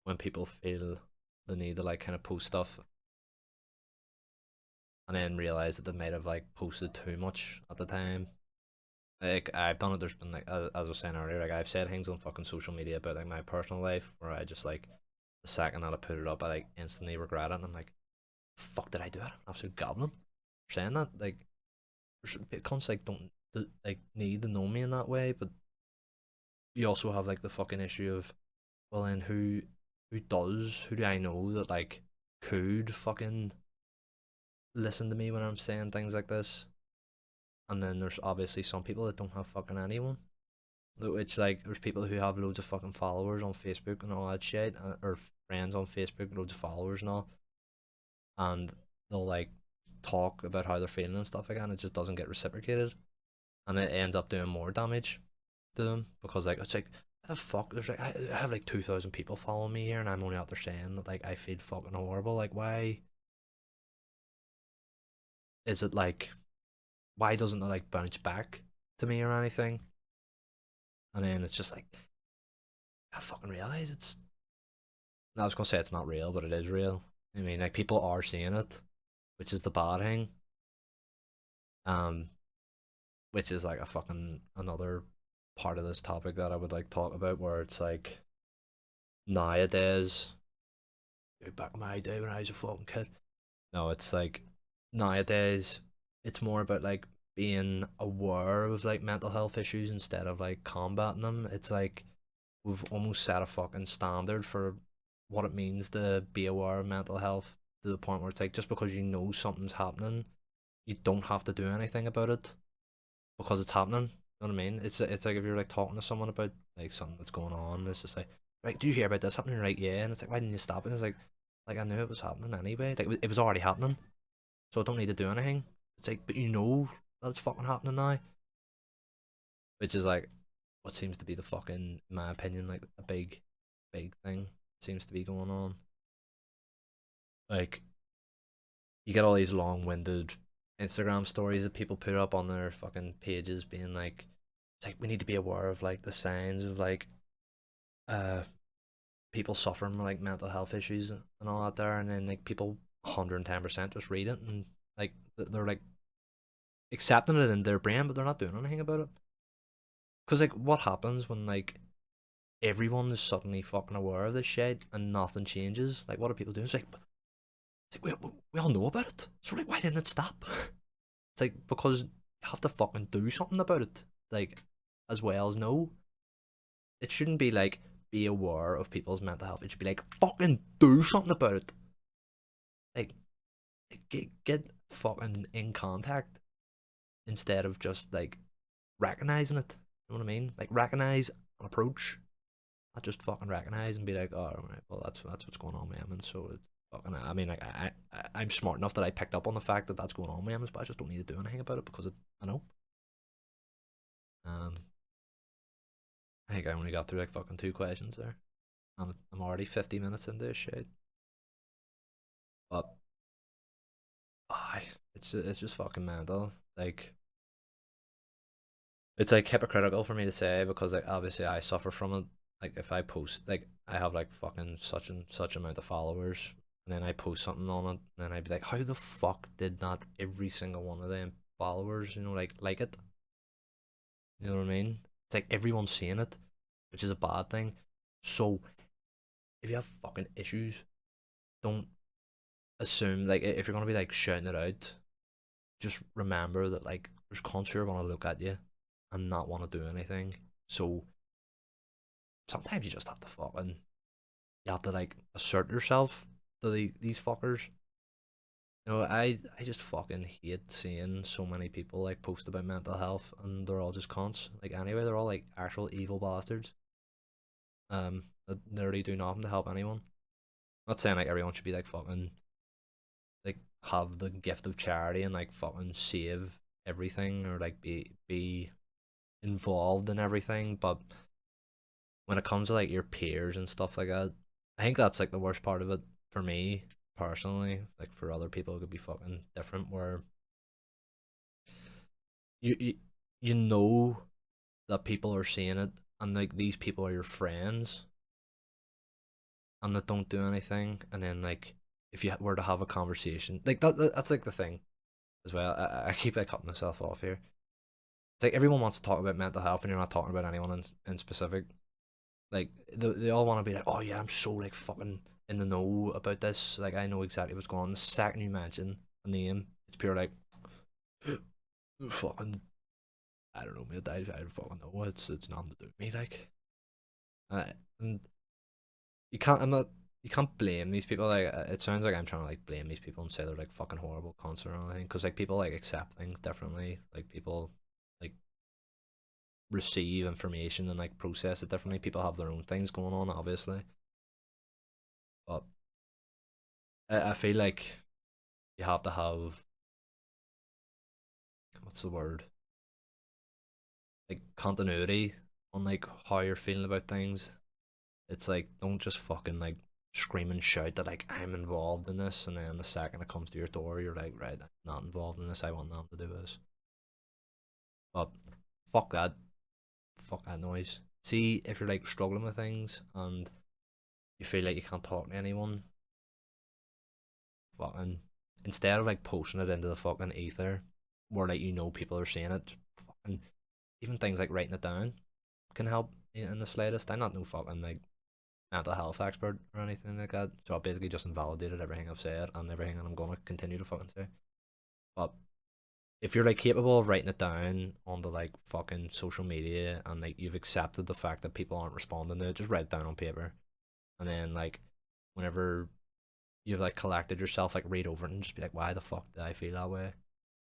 when people feel the need to like kind of post stuff and then realize that they might have like posted too much at the time. Like I've done it. There's been like as I was saying earlier, like I've said things on fucking social media about like my personal life where I just like the second that I put it up, I like instantly regret it. And I'm like, fuck, did I do it? I'm absolute goblin for saying that. Like, there's cunts like don't like need to know me in that way, but you also have like the fucking issue of, well, then who do I know that like could fucking listen to me when I'm saying things like this? And then there's obviously some people that don't have fucking anyone. It's like there's people who have loads of fucking followers on Facebook and all that shit, or friends on Facebook, loads of followers and all, and they'll like talk about how they're feeling and stuff like that, and it just doesn't get reciprocated, and it ends up doing more damage to them because like it's like the fuck, there's like I have like 2,000 people following me here, and I'm only out there saying that like I feel fucking horrible. Like why is it like why doesn't it like bounce back to me or anything? And then it's just like I fucking realize it's. I was gonna say it's not real, but it is real. I mean, like people are seeing it, which is the bad thing. Um, which is like a fucking another part of this topic that I would like talk about, where it's like nowadays, back in my day when I was a fucking kid. No, it's like nowadays, it's more about like being aware of like mental health issues instead of like combating them. It's like we've almost set a fucking standard for what it means to be aware of mental health to the point where it's like just because you know something's happening, you don't have to do anything about it because it's happening. You know what I mean? It's like if you're like talking to someone about like something that's going on, it's just like, right, do you hear about this happening? Right, yeah, and it's like, why didn't you stop it? And it's like I knew it was happening anyway. Like it was already happening, so I don't need to do anything. It's like, but you know that it's fucking happening now, which is like what seems to be the fucking, in my opinion, like a big thing seems to be going on. Like you get all these long-winded Instagram stories that people put up on their fucking pages, being like, it's like we need to be aware of like the signs of like uh people suffering from like mental health issues and all that there, and then like people 110% just read it and like they're like accepting it in their brain, but they're not doing anything about it. Because like what happens when like everyone is suddenly fucking aware of this shit and nothing changes? Like what are people doing? It's like we all know about it, so like why didn't it stop? It's like because you have to fucking do something about it, like as well as know. It shouldn't be like be aware of people's mental health. It should be like fucking do something about it. Like get fucking in contact instead of just like recognizing it. You know what I mean? Like recognize and approach, not just fucking recognize and be like, oh, right, well that's what's going on with him, and so it's fucking. I mean, like I'm smart enough that I picked up on the fact that that's going on with him, but I just don't need to do anything about it because I know. Um, I think I only got through like fucking two questions there. I'm already 50 minutes into this shit. But I it's just fucking mental. Like it's like hypocritical for me to say because like obviously I suffer from it. Like if I post like I have like fucking such and such amount of followers and then I post something on it and then I'd be like, how the fuck did not every single one of them followers, like it? You know what I mean? It's like everyone's seeing it, which is a bad thing. So if you have fucking issues, don't assume like if you're gonna be like shouting it out, just remember that like there's cunts who are gonna look at you and not want to do anything. So sometimes you just have to fucking you have to like assert yourself to these fuckers. I just fucking hate seeing so many people like post about mental health and they're all just cunts. Like anyway, they're all like actual evil bastards. That literally do nothing to help anyone. I'm not saying like everyone should be like fucking like have the gift of charity and like fucking save everything or like be involved in everything, but when it comes to like your peers and stuff like that, I think that's like the worst part of it for me personally. Like for other people, it could be fucking different. Where you you, you know that people are seeing it, and like these people are your friends, and that don't do anything, and then like if you were to have a conversation, like that's like the thing as well. I keep like cutting myself off here. It's like everyone wants to talk about mental health, and you're not talking about anyone in specific. Like they all want to be like, oh yeah, I'm so like fucking in the know about this. Like I know exactly what's going on. The second you mention a name, it's pure like fucking I don't know, mate. I don't fucking know. It's nothing to do with me. Like, uh, and you can't. I'm not. You can't blame these people. Like it sounds like I'm trying to like blame these people and say they're like fucking horrible cunts or anything. Because like people like accept things differently. Like people like receive information and like process it differently. People have their own things going on, obviously. But I feel like you have to have what's the word, like continuity on like how you're feeling about things. It's like don't just fucking like scream and shout that like I'm involved in this, and then the second it comes to your door, you're like, right, I'm not involved in this. I want them to do this. But fuck that, fuck that noise. See if you're like struggling with things and you feel like you can't talk to anyone, fucking instead of like posting it into the fucking ether, where like people are seeing it, fucking even things like writing it down can help in the slightest. I'm not no fucking like mental health expert or anything like that, so I basically just invalidated everything I've said and everything that I'm gonna continue to fucking say. But if you're like capable of writing it down on the like fucking social media and like you've accepted the fact that people aren't responding to it, just write it down on paper, and then like whenever you've like collected yourself, like read over it and just be like, why the fuck did I feel that way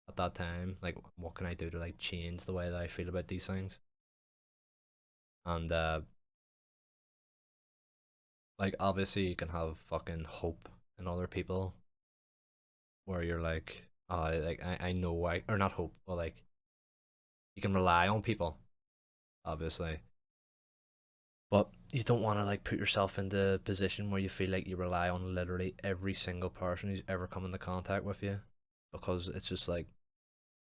at that time? Like, what can I do to like change the way that I feel about these things? And like obviously you can have fucking hope in other people where you're like, like I know I or not hope, but like you can rely on people, obviously. But you don't want to like put yourself into a position where you feel like you rely on literally every single person who's ever come into contact with you, because it's just like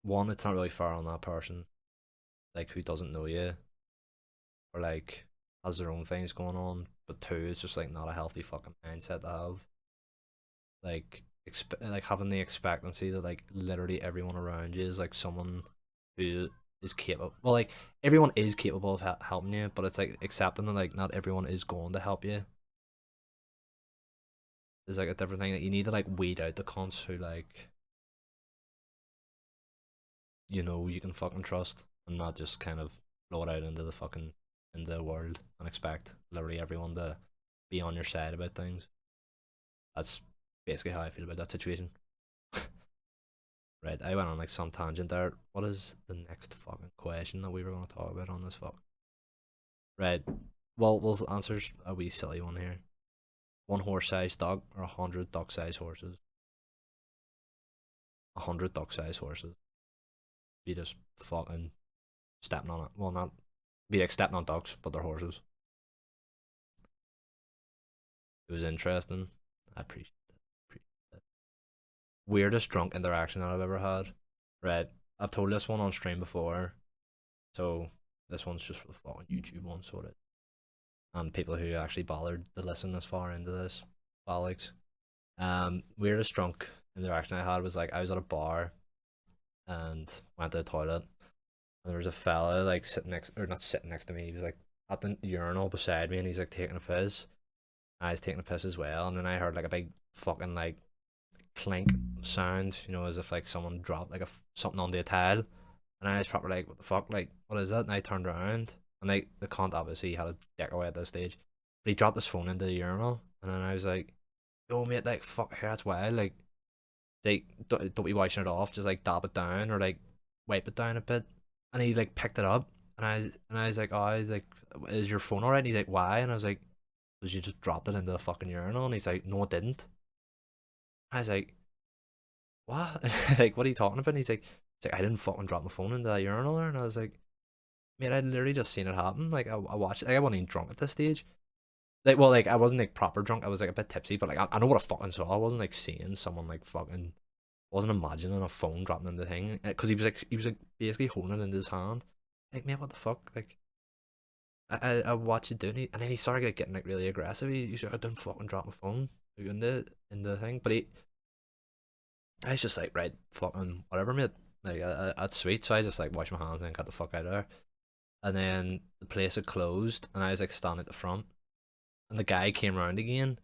one, it's not really fair on that person, like who doesn't know you or like has their own things going on. But two, it's just like not a healthy fucking mindset to have. Like like having the expectancy that like literally everyone around you is like someone who is capable. Well, like everyone is capable of helping you, but it's like accepting that like not everyone is going to help you is like a different thing. That you need to like weed out the cons who like you can fucking trust and not just kind of blow it out into the fucking into the world and expect literally everyone to be on your side about things. That's basically how I feel about that situation. Right, I went on like some tangent there. What is the next fucking question that we were going to talk about on this fuck? Right, well, we'll answer a wee silly one here. One horse-sized dog or 100 duck-sized horses? 100 duck-sized horses. Be just fucking stepping on it. Well, not be like stepping on ducks, but they're horses. It was interesting. I appreciate it. weirdest drunk interaction that I've ever had. Right. I've told this one on stream before, so this one's just for the fucking YouTube one, sort of. And people who actually bothered to listen this far into this, bollocks. Weirdest drunk interaction I had was like I was at a bar and went to the toilet, and there was a fella like sitting next, or not sitting next to me. He was like at the urinal beside me, and he's like taking a piss. I was taking a piss as well, and then I heard like a big fucking like clink sound, as if like someone dropped like something onto a tile, and I was probably like, "What the fuck? Like, what is that?" And I turned around, and like the cunt obviously had his dick away at this stage, but he dropped his phone into the urinal, and then I was like, "Yo, mate, like, fuck, here, that's wild. Like, don't be washing it off. Just like dab it down or like wipe it down a bit." And he like picked it up, and I was like, "Oh," he's like, "Is your phone alright?" And he's like, "Why?" And I was like, "Because you just dropped it into the fucking urinal." And he's like, "No, it didn't." I was like, "What?" Like, what are you talking about? And he's like, "I didn't fucking drop my phone into that urinal there." And I was like, "Mate, I literally just seen it happen. Like, I watched it. Like, I wasn't even drunk at this stage. Like, well, like, I wasn't like proper drunk. I was like a bit tipsy, but like, I know what I fucking saw. I wasn't like seeing someone like fucking, wasn't imagining a phone dropping in the thing. Because he was like basically holding it in his hand. Like, mate, what the fuck? Like, I watched it doing it, and then he started like getting like really aggressive. He's like, "I didn't fucking drop my phone in the thing," but I was just like, "Right, fucking whatever, mate." Like, that's sweet. So I just like washed my hands and got the fuck out of there. And then the place had closed, and I was like standing at the front, and the guy came around again,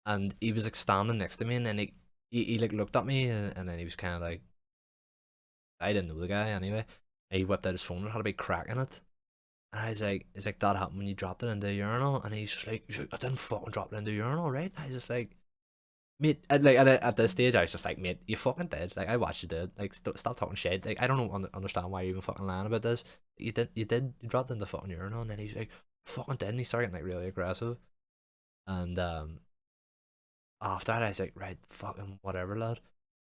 and he was like standing next to me, and then he like looked at me, and then he was kind of like, I didn't know the guy anyway. And he whipped out his phone and had a big crack in it. And I was like, "It's like that happened when you dropped it into the urinal." And he's like, "I didn't fucking drop it into the urinal, right?" And I was just like, "Mate," and like at this stage, I was just like, "Mate, you fucking did. Like, I watched you did. Like, stop talking shit. Like, I don't understand why you're even fucking lying about this. You dropped it in the fucking urinal." And then he's like, "Fucking did." And he started getting like really aggressive. And after that, I was like, "Right, fucking whatever, lad."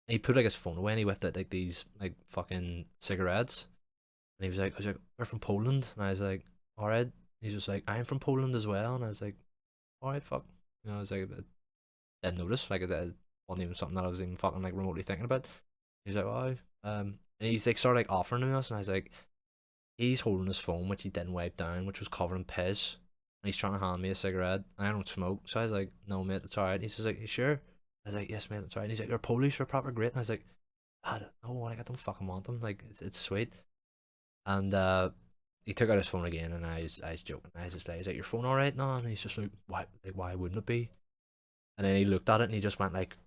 And he put like his phone away, and he whipped out like these like fucking cigarettes. And I was like, "We're from Poland." And I was like, "All right." He's just like, "I'm from Poland as well." And I was like, "All right, fuck." I was like, I didn't notice. Like, it wasn't even something that I was even fucking like remotely thinking about. He's like, "Oh," and he's like, sort of like offering to us. And I was like, he's holding his phone, which he didn't wipe down, which was covered in piss. And he's trying to hand me a cigarette. And I don't smoke. So I was like, "No, mate, it's all right." He's just like, "You sure?" I was like, "Yes, mate, it's all right." And he's like, "You're Polish, you're proper great." And I was like, "I don't know, like, I don't fucking want them. Like, it's sweet." And he took out his phone again, and I was joking. I was just like, "Is that your phone all right now?" And he's just like, "Why? Like, why wouldn't it be?" And then he looked at it, and he just went like,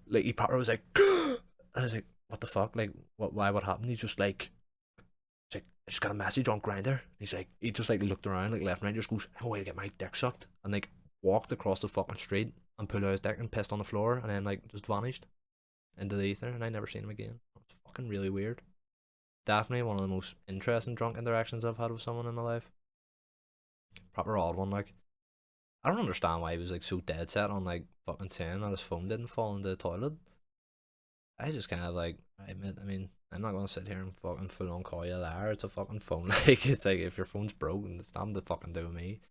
like he probably was like, and I was like, "What the fuck? Like, what? Why? What happened?" He's just like, he's like, "I just got a message on Grinder." He's like, he just like looked around, like left and right, just goes, "I'm going to get my dick sucked," and like walked across the fucking street and pulled out his dick and pissed on the floor, and then like just vanished into the ether, and I never seen him again. It was fucking really weird. Definitely one of the most interesting drunk interactions I've had with someone in my life. Proper odd one, like. I don't understand why he was like so dead set on like fucking saying that his phone didn't fall into the toilet. I just kind of like, right, mate, I mean, I'm not gonna sit here and fucking full on call you a liar. It's a fucking phone. Like, it's like, if your phone's broken, it's nothing to fucking do with me.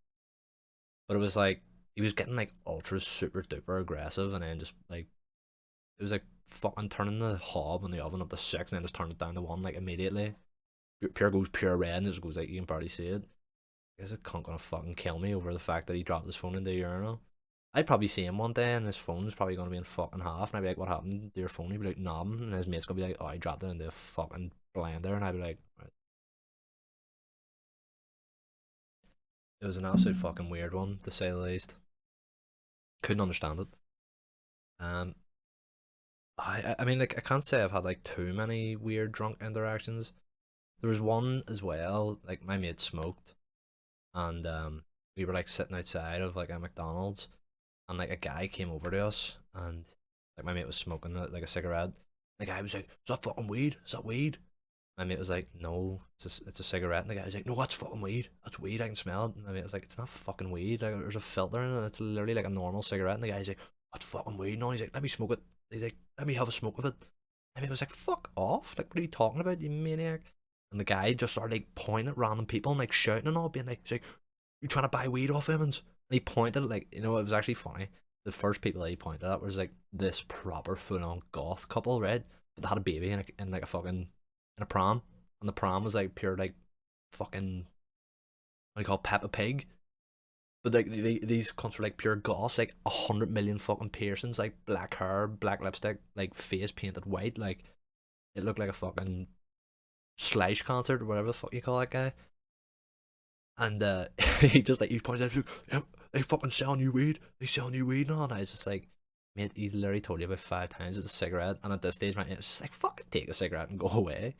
But it was like he was getting like ultra super duper aggressive, and then just like it was like fucking turning the hob in the oven up to 6, and then just turn it down to 1 like immediately. Pure goes pure red, and just goes like, you can barely see it. I guess a cunt gonna fucking kill me over the fact that he dropped his phone in the urinal. I'd probably see him one day, and his phone's probably gonna be in fucking half, and I'd be like, "What happened to your phone?" He'd be like, "Nothing," and his mate's gonna be like, "Oh, I dropped it in the fucking blender," and I'd be like, right. It was an absolute fucking weird one, to say the least. Couldn't understand it. Um, I mean, like, I can't say I've had like too many weird drunk interactions. There was one as well, like my mate smoked, and we were like sitting outside of like a McDonald's, and like a guy came over to us, and like my mate was smoking like a cigarette. The guy was like, "Is that fucking weed? Is that weed?" My mate was like, "No, it's a cigarette." And the guy was like, "No, that's fucking weed. That's weed. I can smell it." And my mate was like, "It's not fucking weed. Like, there's a filter in it. It's literally like a normal cigarette." And the guy's like, "That's fucking weed." No, he's like, "Let me smoke it." He's like, "Let me have a smoke of it." And mate was like, "Fuck off. Like, what are you talking about, you maniac?" And the guy just started like pointing at random people and like shouting and all, being like, he's like, "You trying to buy weed off Evans?" And he pointed at like, it was actually funny. the first people he pointed at was like this proper full on goth couple, right? But they had a baby in like a fucking in a pram, and the pram was like pure like fucking what do you call it, Peppa Pig. But like these cunts were like pure goths, like 100 million fucking piercings, like black hair, black lipstick, like face painted white, like it looked like a fucking Slash concert or whatever the fuck you call that guy. And he just like he pointed out, yeah, they fucking selling you weed, they selling you weed and all. And I was just like, mate, he's literally told you about 5 times it's a cigarette. And at this stage, man, it was just like, fucking take a cigarette and go away.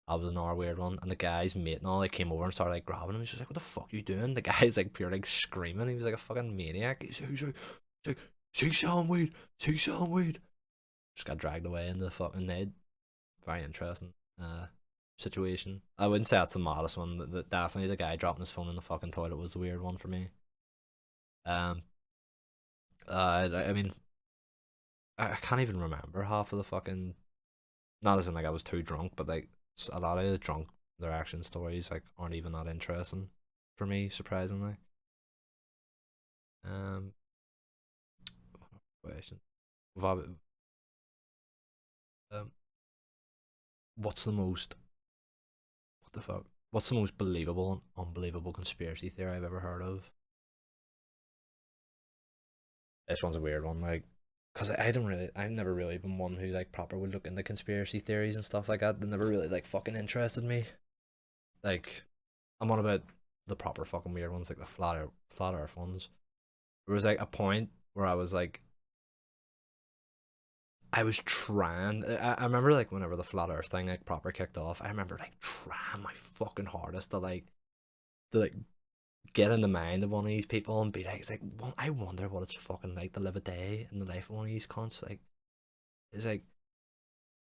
That was another weird one. And the guy's mate and all, like, came over and started like grabbing him. He's just like, what the fuck are you doing? The guy's like pure like screaming. He was like a fucking maniac. He's like, see selling weed, see selling weed. Just got dragged away in the fucking night. Very interesting. Situation. I wouldn't say that's the maddest one. Definitely the guy dropping his phone in the fucking toilet was the weird one for me. Um, I mean, I can't even remember half of the fucking. Not as in like I was too drunk, but like a lot of the drunk their action stories like aren't even that interesting for me, surprisingly. Um, question. Um, what's the most what the fuck? What's the most believable and unbelievable conspiracy theory I've ever heard of? This one's a weird one, like, cause I've never really been one who like proper would look into conspiracy theories and stuff like that. They never really like fucking interested me. Like, I'm on about the proper fucking weird ones, like the flat Earth ones. There was like a point where I was like, I was trying. I remember like whenever the flat Earth thing like proper kicked off, I remember like trying my fucking hardest to like get in the mind of one of these people and be like, it's like, well, I wonder what it's fucking like to live a day in the life of one of these cunts. Like, it's like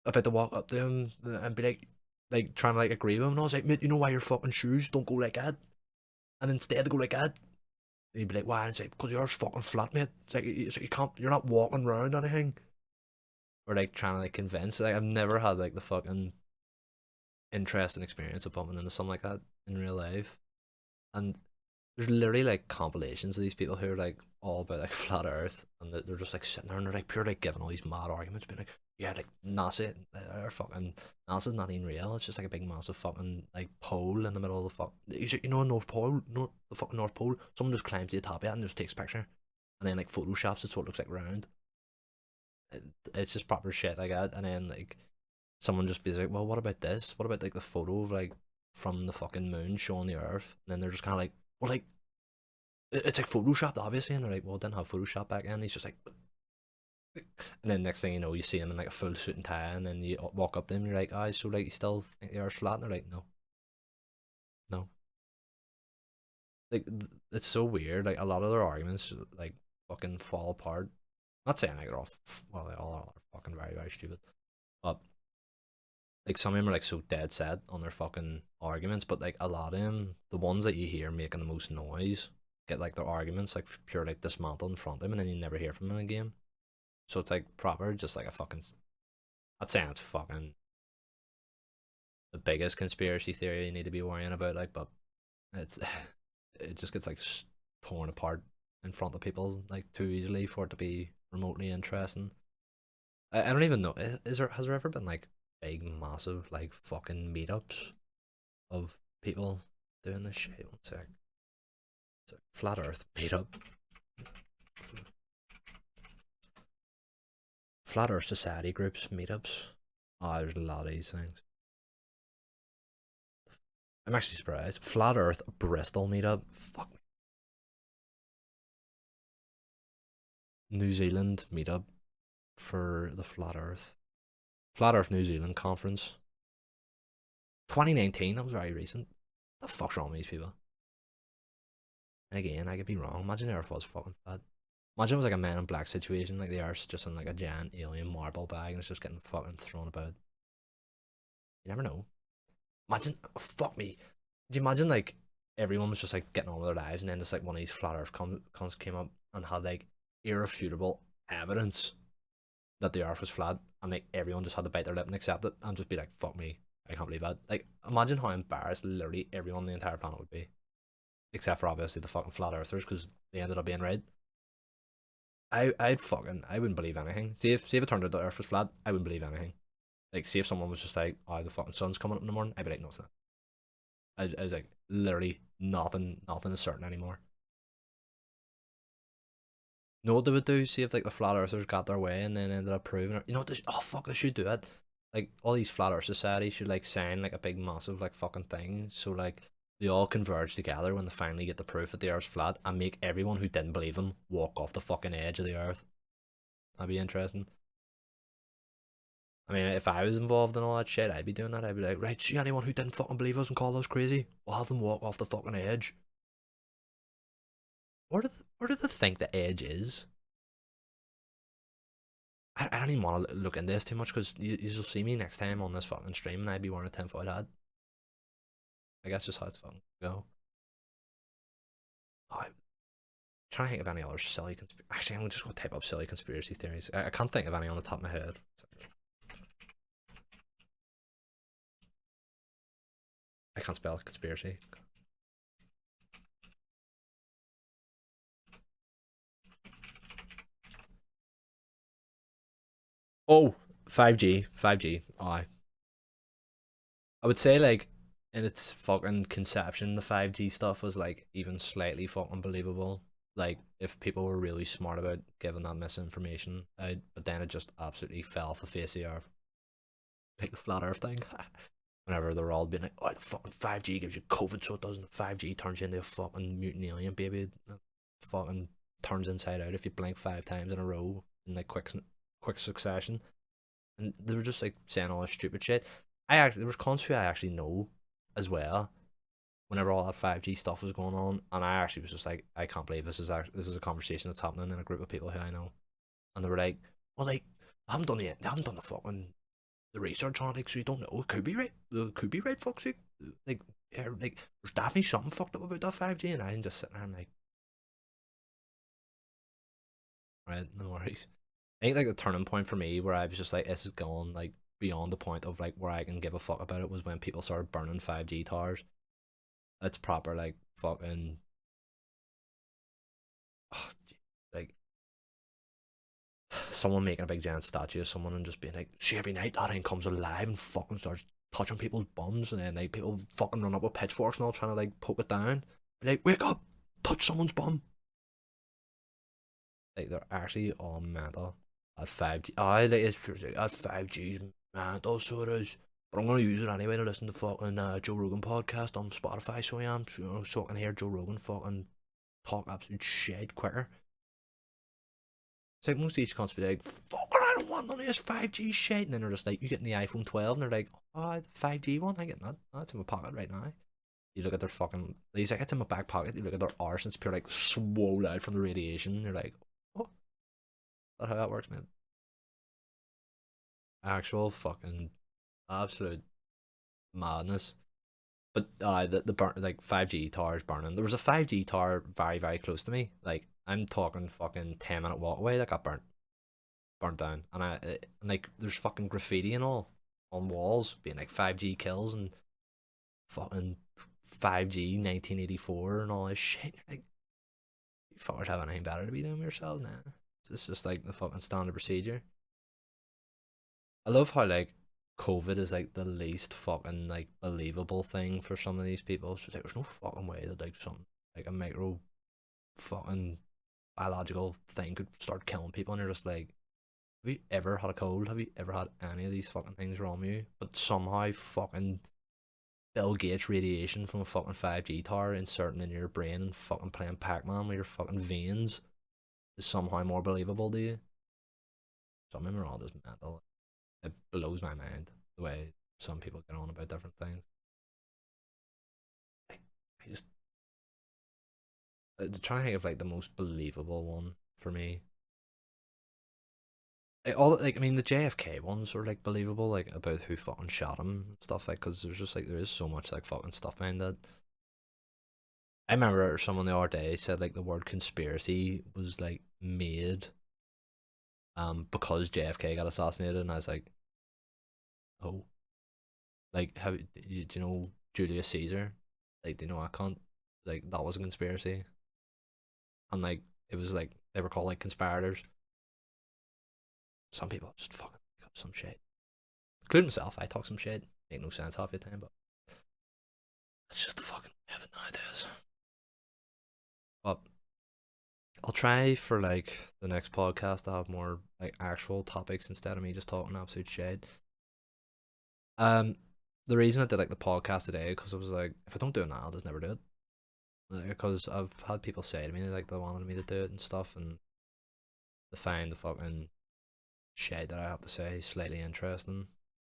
about to walk up to him and be like trying to like agree with him. And I was like, mate, you know why your fucking shoes don't go like that? And instead they go like that. And he'd be like, why? And it's like, because yours fucking flat, mate. It's like you can't, you're not walking around anything. Or like trying to like convince. Like I've never had like the fucking interesting experience of bumping into something like that in real life. And there's literally like compilations of these people who are like all about like flat Earth, and they're just like sitting there and they're like pure like giving all these mad arguments, being like, yeah, like NASA, or fucking NASA's not even real. It's just like a big massive fucking like pole in the middle of the fuck. You know, North Pole, no, the fucking North Pole. Someone just climbs to the top of it and just takes a picture, and then like photoshops it so it looks like round. It's just proper shit like that, and then like someone just be like, well, what about this? What about like the photo of like from the fucking moon showing the Earth? And then they're just kind of like, well, like it's like photoshopped, obviously, and they're like, well, it didn't have Photoshop back then. He's just like, and then next thing you know, you see him in like a full suit and tie, and then you walk up to him, you're like, oh, so like you still think the Earth's flat? And they're like, no, no. Like it's so weird. Like a lot of their arguments like fucking fall apart. Not saying like they're all well, they all are fucking very very stupid, but like some of them are like so dead set on their fucking arguments, but like a lot of them, the ones that you hear making the most noise, get like their arguments like pure like dismantled in front of them, and then you never hear from them again. So it's like proper, just like a fucking. I'd say it's fucking the biggest conspiracy theory you need to be worrying about, like, but it's it just gets like torn apart in front of people like too easily for it to be remotely interesting. I don't even know. Is there has there ever been like big massive like fucking meetups of people doing this shit? One sec. Flat Earth meetup. Flat Earth Society groups, meetups. Oh, there's a lot of these things. I'm actually surprised. Flat Earth Bristol meetup. Fuck me. New Zealand meetup for the Flat Earth. Flat Earth New Zealand conference. 2019, that was very recent. What the fuck's wrong with these people? And again, I could be wrong. Imagine the Earth was fucking flat. Imagine it was like a Man in Black situation, like the Earth's just in like a giant alien marble bag and it's just getting fucking thrown about. You never know. Imagine, oh, fuck me. Do you imagine like everyone was just like getting on with their lives, and then just like one of these flat Earth cons came up and had like irrefutable evidence that the Earth was flat, and like everyone just had to bite their lip and accept it and just be like, fuck me, I can't believe that. Like, imagine how embarrassed literally everyone on the entire planet would be, except for obviously the fucking flat earthers because they ended up being right. I wouldn't believe anything. See if it turned out the Earth was flat, I wouldn't believe anything. Like, see if someone was just like, "Oh, the fucking sun's coming up in the morning," I'd be like, "No, it's not." I was like, literally nothing is certain anymore. Know what they would do? See if like the flat earthers got their way and then ended up proving it. You know what? Oh fuck, they should do it. Like all these flat earth societies should like sign like a big massive like fucking thing. So like they all converge together when they finally get the proof that the earth's flat and make everyone who didn't believe them walk off the fucking edge of the earth. That'd be interesting. I mean, if I was involved in all that shit, I'd be doing that. I'd be like, right, see anyone who didn't fucking believe us and call us crazy, we'll have them walk off the fucking edge. Where do they think the edge is? I don't even want to look into this too much because you'll see me next time on this fucking stream and I'd be wearing a tinfoil hat. I guess just how it's fucking go. Oh, I'm trying to think of any other silly conspiracy. Actually, I'm just going to type up silly conspiracy theories. I can't think of any on the top of my head. I can't spell conspiracy. Oh, 5G. 5G. Oh, I would say like in its fucking conception, the 5G stuff was like even slightly fucking believable. Like if people were really smart about giving that misinformation out, but then it just absolutely fell off the face of the earth. Like the flat earth thing. Whenever they're all being like, oh, fucking 5G gives you COVID, so it doesn't. 5G turns you into a fucking mutant alien, baby. It fucking turns inside out if you blink 5 times in a row in like quick succession. And they were just like saying all this stupid shit. There was cons who I actually know as well. Whenever all that 5G stuff was going on, and I actually was just like, I can't believe this is a conversation that's happening in a group of people who I know, and they were like, well, like they haven't done the fucking the research on it, like, so you don't know. It could be right. It could be right. Fuck's sake. Like, yeah, like there's definitely something fucked up about that 5G, and I'm just sitting there, I'm like, right, no worries. I think like the turning point for me where I was just like, this is gone like beyond the point of like where I can give a fuck about it was when people started burning 5G towers. It's proper like fucking oh, like someone making a big giant statue of someone and just being like, see every night that thing comes alive and fucking starts touching people's bums and then like people fucking run up with pitchforks and all trying to like poke it down. Be like, wake up, touch someone's bum. Like they're actually all mental. At 5G, I like it's that's 5G's mental, so it is. But I'm gonna use it anyway to listen to fucking Joe Rogan podcast on Spotify, so I am, so I can hear Joe Rogan fucking talk absolute shit quicker. It's like most of these cunts be like, fucking I don't want none of this 5G shit, and then they're just like, you getting the iPhone 12, and they're like, oh, the 5G one, I get that. That's in my pocket right now. You look at their fucking, he's like, it's in my back pocket. You look at their arse, and it's pure like swole out from the radiation. You're like, oh, that's how that works, man. Actual fucking absolute madness. But the burn like 5G towers burning. There was a 5G tower very close to me. Like I'm talking fucking 10 minute walk away that got burnt down. And like there's fucking graffiti and all on walls being like 5G kills and fucking 5G 1984 and all this shit. Like you fuckers have anything better to be doing with yourselves now. It's just like the fucking standard procedure. I love how like COVID is like the least fucking like believable thing for some of these people. It's just like there's no fucking way that like some like a micro fucking biological thing could start killing people and you're just like, have you ever had a cold? Have you ever had any of these fucking things wrong with you? But somehow fucking Bill Gates radiation from a fucking 5G tower inserting in your brain and fucking playing Pac-Man with your fucking veins is somehow more believable to you. Some of them are all just mental. It blows my mind the way some people get on about different things. I, I just trying to think of like the most believable one for me. All like I mean the JFK ones are like believable, like about who fucking shot him and stuff like because there's just like there is so much like fucking stuff behind that. I remember someone the other day said like the word conspiracy was like made because JFK got assassinated and I was like, oh, like have do you know Julius Caesar? Like do you know I can't like that was a conspiracy and like it was like they were called like conspirators. Some people just fucking make up some shit, including myself. I talk some shit, make no sense half the time, but it's just the fucking way of it nowadays. But I'll try for like the next podcast to have more like actual topics instead of me just talking absolute shit. Um, the reason I did like the podcast today because I was like, if I don't do it now, I'll just never do it. Because I've had people say to me like they wanted me to do it and stuff, and they find the fucking shit that I have to say slightly interesting.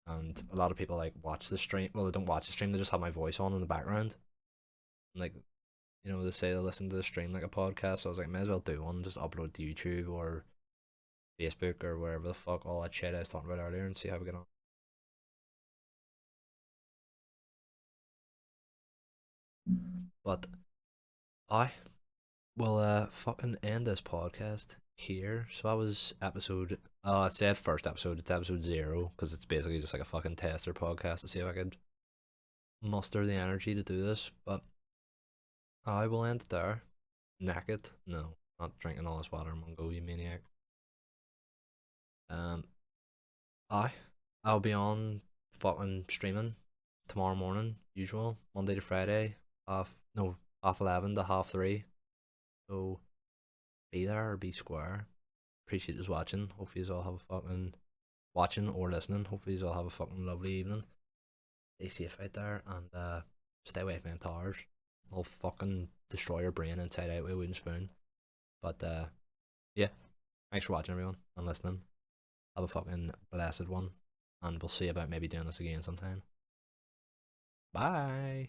And a lot of people like watch the stream. Well, they don't watch the stream; they just have my voice on in the background. And, like, they say they listen to the stream like a podcast. So I was like, may as well do one, just upload to YouTube or Facebook or wherever the fuck all that shit I was talking about earlier, and see how we get on. But I will fucking end this podcast here. So that was episode. I said first episode. It's episode 0 because it's basically just like a fucking tester podcast to see if I could muster the energy to do this. But I will end it there. Naked? No, not drinking all this water, Mungo, you maniac. Um, I I'll be on fucking streaming tomorrow morning, usual Monday to Friday, half no 11 to 3:30. So be there or be square. Appreciate you watching. Hopefully you all have a fucking watching or listening. Hopefully you all have a fucking lovely evening. Stay safe out there and stay away from them towers. I'll fucking destroy your brain inside out with a wooden spoon. But yeah, thanks for watching everyone and listening. Have a fucking blessed one. And we'll see about maybe doing this again sometime. Bye.